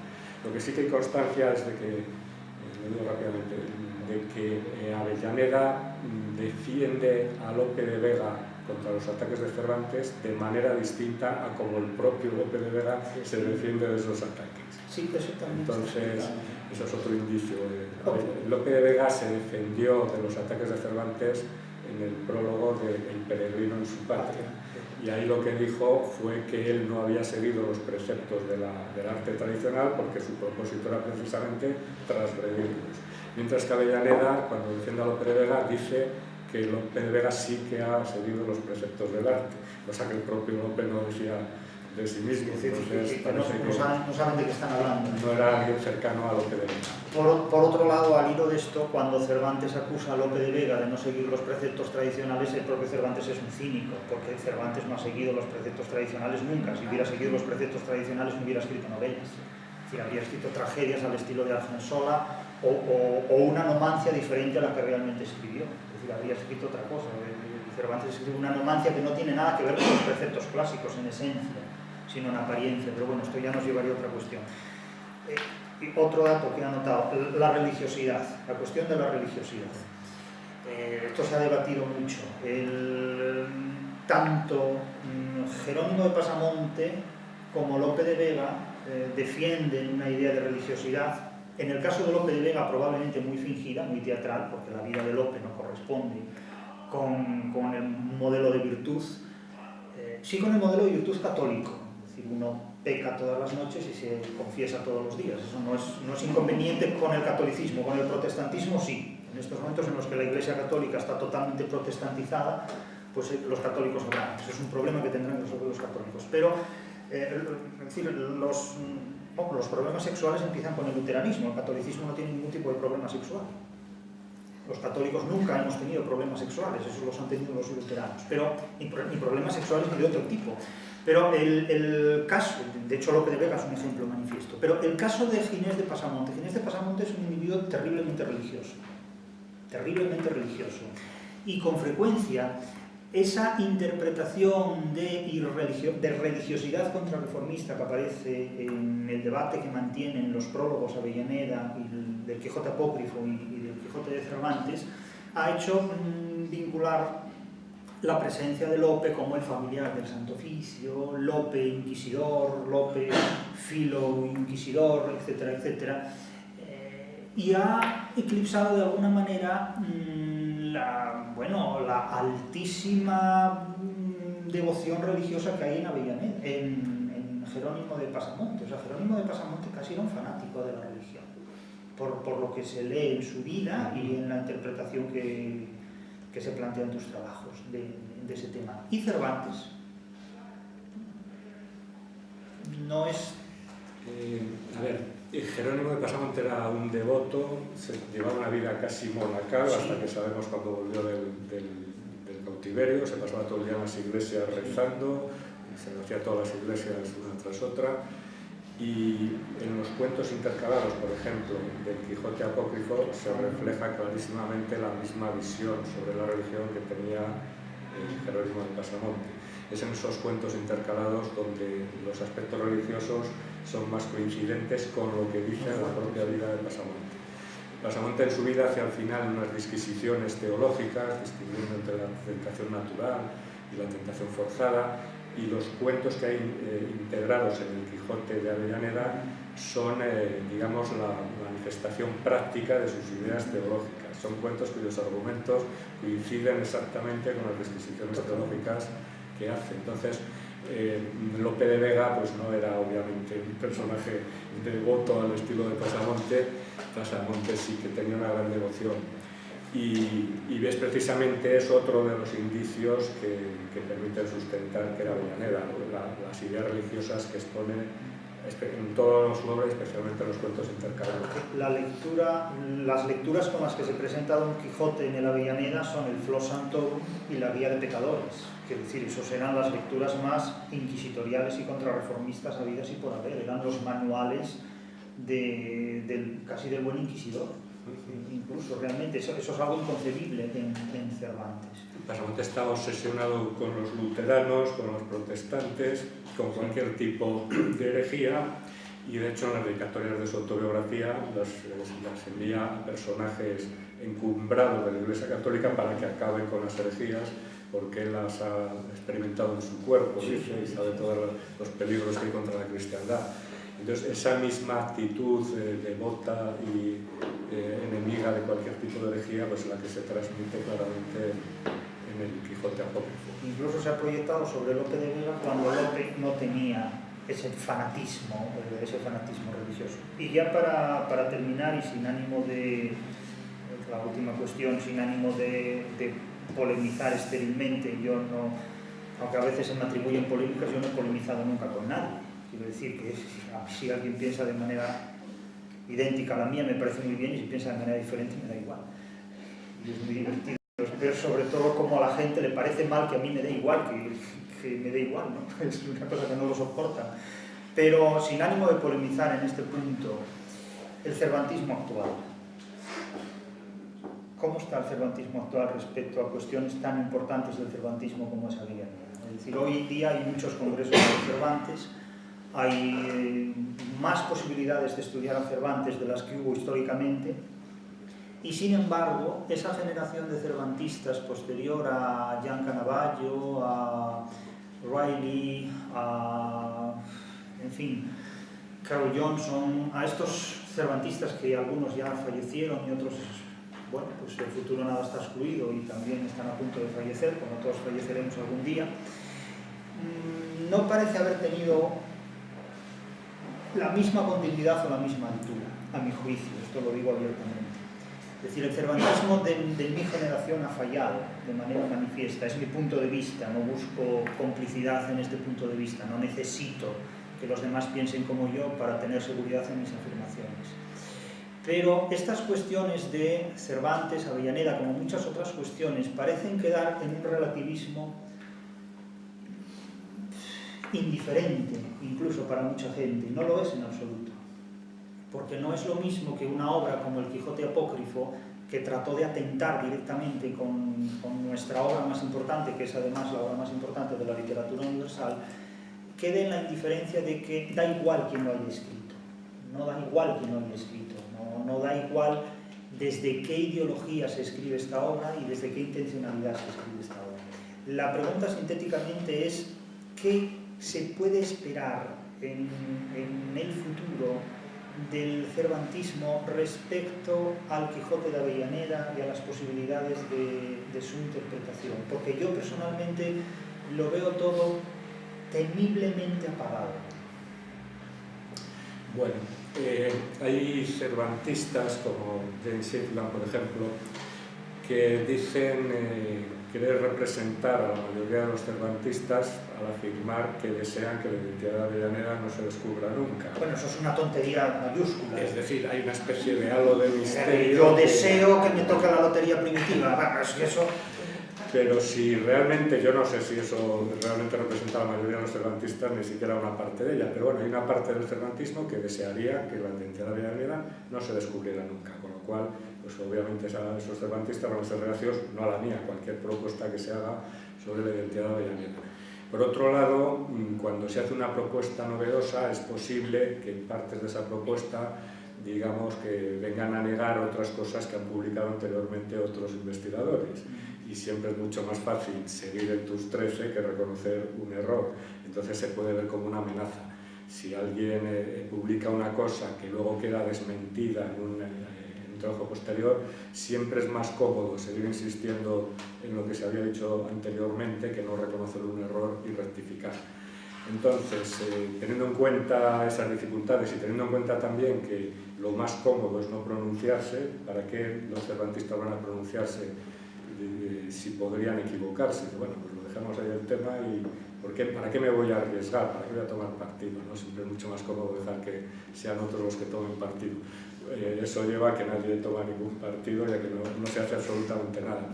Lo que sí que hay constancia es de que, lo digo rápidamente, de que Avellaneda defiende a Lope de Vega contra los ataques de Cervantes de manera distinta a como el propio Lope de Vega se defiende de esos ataques. Sí, eso también. Entonces, eso es otro indicio. Lope de Vega se defendió de los ataques de Cervantes en el prólogo de El peregrino en su patria. Y ahí lo que dijo fue que él no había seguido los preceptos del arte tradicional porque su propósito era precisamente transgredirlos. Mientras que Avellaneda, cuando defiende a Lope de Vega, dice que Lope de Vega sí que ha seguido los preceptos del arte, cosa que el propio Lope no decía de sí mismo. Entonces, no saben de qué están hablando. No era alguien cercano a Lope de Vega. Por otro lado, al hilo de esto, cuando Cervantes acusa a Lope de Vega de no seguir los preceptos tradicionales, el propio Cervantes es un cínico, porque Cervantes no ha seguido los preceptos tradicionales nunca. Si hubiera seguido los preceptos tradicionales no hubiera escrito novelas. Es decir, habría escrito tragedias al estilo de Argensola o una nomancia diferente a la que realmente escribió. Habría escrito otra cosa. Cervantes escribe una nomancia que no tiene nada que ver con los preceptos clásicos en esencia, sino en apariencia, pero bueno, esto ya nos llevaría a otra cuestión. Y otro dato que he anotado, la religiosidad, la cuestión de la religiosidad. Esto se ha debatido mucho. Tanto Jerónimo de Pasamonte como Lope de Vega defienden una idea de religiosidad. En el caso de Lope de Vega, probablemente muy fingida, muy teatral, porque la vida de Lope no corresponde con el modelo de virtud. Sí con el modelo de virtud católico, es decir, uno peca todas las noches y se confiesa todos los días. Eso no es inconveniente con el catolicismo, con el protestantismo sí. En estos momentos en los que la Iglesia Católica está totalmente protestantizada, pues los católicos hablan. Eso es un problema que tendrán que resolver los católicos. Pero, es decir, los problemas sexuales empiezan con el luteranismo. El catolicismo no tiene ningún tipo de problema sexual. Los católicos nunca hemos tenido problemas sexuales, esos los han tenido los luteranos, pero ni problemas sexuales ni de otro tipo. Pero el caso, de hecho Lope de Vega es un ejemplo manifiesto, pero el caso de Ginés de Pasamonte es un individuo terriblemente religioso, y con frecuencia esa interpretación de religiosidad contrarreformista que aparece en el debate que mantienen los prólogos Avellaneda y del Quijote apócrifo y del Quijote de Cervantes, ha hecho vincular la presencia de Lope como el familiar del Santo Oficio, Lope inquisidor, Lope filo inquisidor, etcétera, etcétera, y ha eclipsado de alguna manera la altísima devoción religiosa que hay en Avellaneda, en Jerónimo de Pasamonte. O sea, Jerónimo de Pasamonte casi era un fanático de la religión, por lo que se lee en su vida y en la interpretación que se plantea en tus trabajos de ese tema. Y Cervantes no es... Jerónimo de Pasamonte era un devoto, llevaba una vida casi monacal, sí, hasta que sabemos cuando volvió del cautiverio, se pasaba todo el día en las iglesias rezando, se hacía todas las iglesias una tras otra, y en los cuentos intercalados, por ejemplo, del Quijote apócrifo, se refleja clarísimamente la misma visión sobre la religión que tenía Jerónimo de Pasamonte. Es en esos cuentos intercalados donde los aspectos religiosos son más coincidentes con lo que dice la propia vida de Pasamonte. Pasamonte en su vida hace al final unas disquisiciones teológicas, distinguiendo entre la tentación natural y la tentación forzada, y los cuentos que hay integrados en el Quijote de Avellaneda son, digamos, la manifestación práctica de sus ideas teológicas. Son cuentos cuyos argumentos coinciden exactamente con las disquisiciones teológicas que hace. Entonces, Lope de Vega pues no era obviamente un personaje devoto al estilo de Pasamonte. Pasamonte sí que tenía una gran devoción. Y ves, precisamente es otro de los indicios que permiten sustentar que era Avellaneda, las ideas religiosas que expone en todos los obras, especialmente en los cuentos intercalados. Las lecturas con las que se presenta Don Quijote en el Avellaneda son el Flos Sanctorum y la Guía de Pecadores. Es decir, esos eran las lecturas más inquisitoriales y contrarreformistas habidas y por haber. Eran los manuales casi del buen inquisidor. Incluso realmente eso es algo inconcebible en Cervantes. Pasamonte estaba obsesionado con los luteranos, con los protestantes, con cualquier tipo de herejía, y de hecho en las dedicatorias de su autobiografía las envía a personajes encumbrados de la Iglesia Católica para que acaben con las herejías, porque él las ha experimentado en su cuerpo, dice, y sabe todos los peligros que hay contra la cristiandad. Entonces, esa misma actitud devota y enemiga de cualquier tipo de herejía, pues la que se transmite claramente en el Quijote apócrifo. Incluso se ha proyectado sobre Lope de Vega cuando Lope no tenía ese fanatismo religioso. Y ya para terminar, y sin ánimo de, la última cuestión, sin ánimo de polemizar esterilmente, yo no, aunque a veces se me atribuyen polémicas, yo no he polemizado nunca con nadie. Quiero decir que si alguien piensa de manera idéntica a la mía me parece muy bien, y si piensa de manera diferente me da igual. Y es muy divertido ver sobre todo cómo a la gente le parece mal que a mí me dé igual, que me dé igual, ¿no? Es una cosa que no lo soportan. Pero sin ánimo de polemizar en este punto, el cervantismo actual. ¿Cómo está el cervantismo actual respecto a cuestiones tan importantes del cervantismo como es Avellaneda? Es decir, hoy en día hay muchos congresos de Cervantes, hay más posibilidades de estudiar a Cervantes de las que hubo históricamente, y sin embargo, esa generación de cervantistas posterior a Jean Canavallo, a Riley, en fin, Carol Johnson, a estos cervantistas que algunos ya fallecieron y otros, bueno, pues el futuro nada está excluido y también están a punto de fallecer, como todos falleceremos algún día, no parece haber tenido la misma continuidad o la misma altura, a mi juicio, esto lo digo abiertamente. Es decir, el cervantismo de mi generación ha fallado de manera manifiesta, es mi punto de vista, no busco complicidad en este punto de vista, no necesito que los demás piensen como yo para tener seguridad en mis afirmaciones. Pero estas cuestiones de Cervantes, Avellaneda, como muchas otras cuestiones, parecen quedar en un relativismo indiferente, incluso para mucha gente, y no lo es en absoluto. Porque no es lo mismo que una obra como El Quijote apócrifo, que trató de atentar directamente con nuestra obra más importante, que es además la obra más importante de la literatura universal, quede en la indiferencia de que da igual quién lo haya escrito, no da igual quién lo haya escrito, no da igual desde qué ideología se escribe esta obra y desde qué intencionalidad se escribe esta obra. La pregunta sintéticamente es ¿qué se puede esperar en el futuro del cervantismo respecto al Quijote de Avellaneda y a las posibilidades de su interpretación? Porque yo personalmente lo veo todo temiblemente apagado. Bueno, hay cervantistas como James Shipland, por ejemplo, que dicen querer representar a la mayoría de los cervantistas al afirmar que desean que la identidad de Avellaneda no se descubra nunca. Bueno, eso es una tontería mayúscula. Es decir, hay una especie de halo de misterio. Yo deseo que me toque la lotería primitiva. Bueno, es que eso... Pero si realmente, yo no sé si eso realmente representa a la mayoría de los cervantistas, ni siquiera una parte de ella, pero bueno, hay una parte del cervantismo que desearía que la identidad de Avellaneda no se descubriera nunca, con lo cual, pues obviamente esos cervantistas van a ser reacios, no a la mía, cualquier propuesta que se haga sobre la identidad de Avellaneda. Por otro lado, cuando se hace una propuesta novedosa, es posible que partes de esa propuesta, digamos, que vengan a negar otras cosas que han publicado anteriormente otros investigadores. Y siempre es mucho más fácil seguir el TUS 13 que reconocer un error. Entonces se puede ver como una amenaza. Si alguien publica una cosa que luego queda desmentida en un trabajo posterior, siempre es más cómodo seguir insistiendo en lo que se había dicho anteriormente que no reconocer un error y rectificar. Entonces, teniendo en cuenta esas dificultades y teniendo en cuenta también que lo más cómodo es no pronunciarse, ¿para qué los cervantistas van a pronunciarse si podrían equivocarse? Bueno, pues lo dejamos ahí el tema y ¿para qué me voy a arriesgar? ¿Para qué voy a tomar partido? ¿No? Siempre es mucho más cómodo dejar que sean otros los que tomen partido. Eso lleva a que nadie toma ningún partido y a que no se hace absolutamente nada.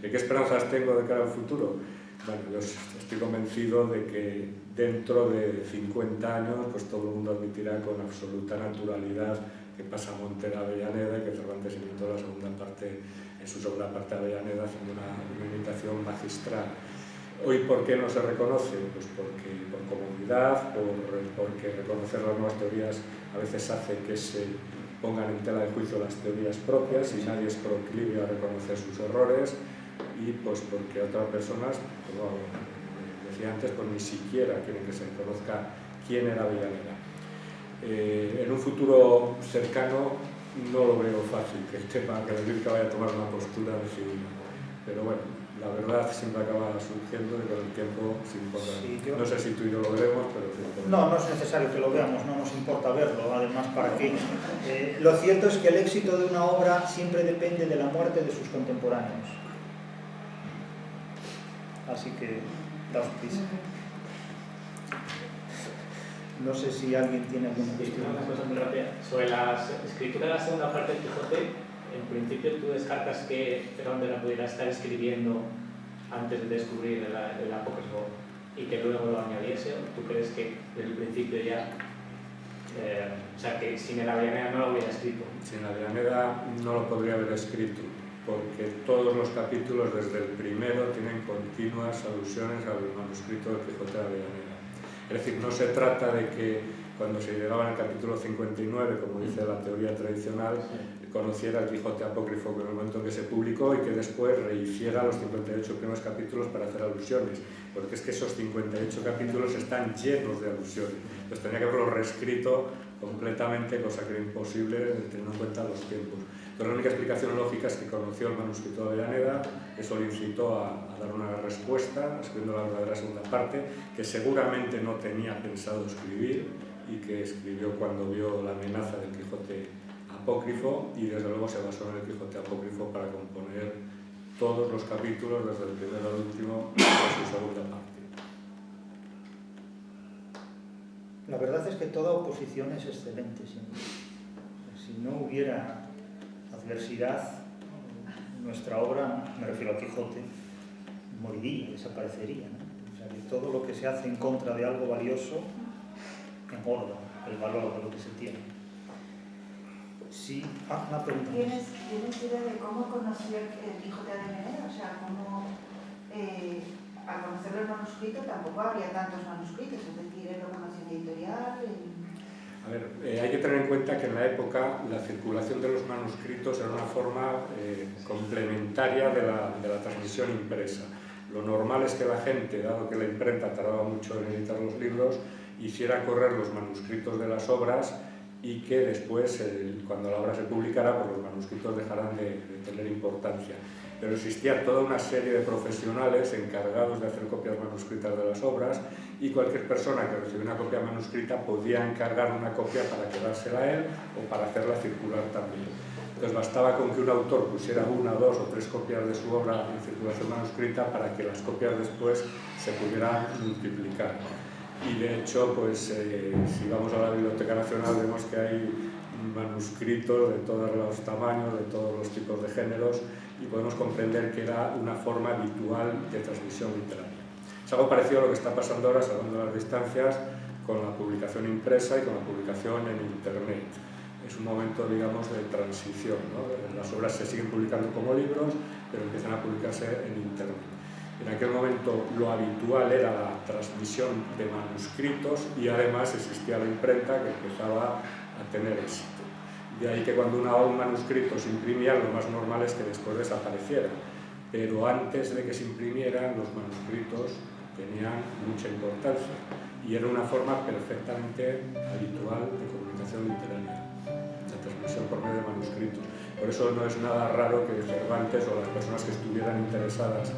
¿Qué esperanzas tengo de cara al futuro? Bueno, yo estoy convencido de que dentro de 50 años pues todo el mundo admitirá con absoluta naturalidad que pasa Montera a Avellaneda y que Cervantes inventó en su segunda parte de Avellaneda haciendo una imitación magistral. Hoy, ¿por qué no se reconoce? Pues porque por comodidad, porque reconocer las nuevas teorías a veces hace que se pongan en tela de juicio las teorías propias y nadie es proclive a reconocer sus errores, y pues porque otras personas, como decía antes, pues ni siquiera quieren que se conozca quién era Avellaneda. En un futuro cercano no lo veo fácil que el Virca vaya a tomar una postura decidida, pero bueno, la verdad siempre acaba surgiendo y con el tiempo se importa. Sí, no sé si tú y yo lo veremos, pero sí. No es necesario que lo veamos, no nos importa verlo, además, ¿para qué? Lo cierto es que el éxito de una obra siempre depende de la muerte de sus contemporáneos. Así que, daos prisa. No sé si alguien tiene alguna cuestión. Una cosa muy rápida. Sobre la escritura de la segunda parte del Quijote, en principio tú descartas que Cervantes la pudiera estar escribiendo antes de descubrir el apócrifo y que luego lo añadiese, o tú crees que desde el principio ya, o sea, que sin el Avellaneda no lo hubiera escrito? Sin Avellaneda no lo podría haber escrito, porque todos los capítulos desde el primero tienen continuas alusiones al manuscrito del Quijote de Avellaneda. Es decir, no se trata de que cuando se llegaba al capítulo 59, como dice la teoría tradicional, conociera el Quijote apócrifo en el momento en que se publicó y que después rehiciera los 58 primeros capítulos para hacer alusiones, porque es que esos 58 capítulos están llenos de alusiones. Entonces tenía que haberlo reescrito completamente, cosa que era imposible teniendo en cuenta los tiempos. Entonces la única explicación lógica es que conoció el manuscrito de Avellaneda, eso le incitó a dar una respuesta, escribiendo la verdadera segunda parte, que seguramente no tenía pensado escribir y que escribió cuando vio la amenaza del Quijote apócrifo, y desde luego se basó en el Quijote apócrifo para componer todos los capítulos, desde el primero al último, de su segunda parte. La verdad es que toda oposición es excelente siempre. Si no hubiera adversidad, nuestra obra, me refiero al Quijote, moriría, desaparecería, ¿no? O sea, que todo lo que se hace en contra de algo valioso engorda el valor de lo que se tiene. Sí, una pregunta. ¿Tienes idea de cómo conoció el Quijote de Menelao? O sea, cómo al conocerlo el manuscrito tampoco había tantos manuscritos, es decir, él lo conocía en editorial. A ver, hay que tener en cuenta que en la época la circulación de los manuscritos era una forma complementaria de la transmisión impresa. Lo normal es que la gente, dado que la imprenta tardaba mucho en editar los libros, hiciera correr los manuscritos de las obras y que después, cuando la obra se publicara, pues los manuscritos dejarán de tener importancia. Pero existía toda una serie de profesionales encargados de hacer copias manuscritas de las obras y cualquier persona que recibiera una copia manuscrita podía encargar una copia para quedársela a él o para hacerla circular también. Entonces bastaba con que un autor pusiera 1, 2 o 3 copias de su obra en circulación manuscrita para que las copias después se pudieran multiplicar. Y de hecho, pues si vamos a la Biblioteca Nacional vemos que hay manuscritos de todos los tamaños, de todos los tipos de géneros, y podemos comprender que era una forma habitual de transmisión literaria. Es algo parecido a lo que está pasando ahora, salvando las distancias, con la publicación impresa y con la publicación en Internet. Es un momento, digamos, de transición, ¿no? Las obras se siguen publicando como libros, pero empiezan a publicarse en Internet. En aquel momento lo habitual era la transmisión de manuscritos y además existía la imprenta que empezaba a tener éxito. De ahí que cuando un manuscrito se imprimía, lo más normal es que después desapareciera. Pero antes de que se imprimieran, los manuscritos tenían mucha importancia y era una forma perfectamente habitual de comunicación literaria, la transmisión por medio de manuscritos. Por eso no es nada raro que Cervantes o las personas que estuvieran interesadas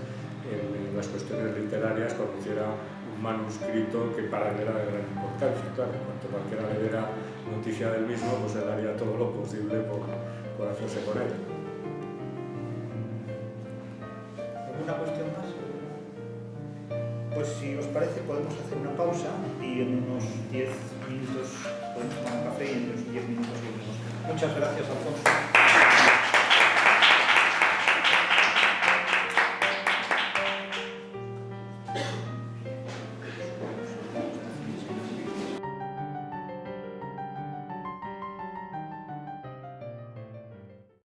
en las cuestiones literarias conociera un manuscrito que para él era de gran importancia. Claro, en cuanto cualquiera le diera noticia del mismo, pues él haría todo lo posible por hacerse con él. ¿Alguna cuestión más? Pues si os parece podemos hacer una pausa y en unos 10 minutos podemos tomar un café y en unos 10 minutos seguimos. Muchas gracias, Alfonso.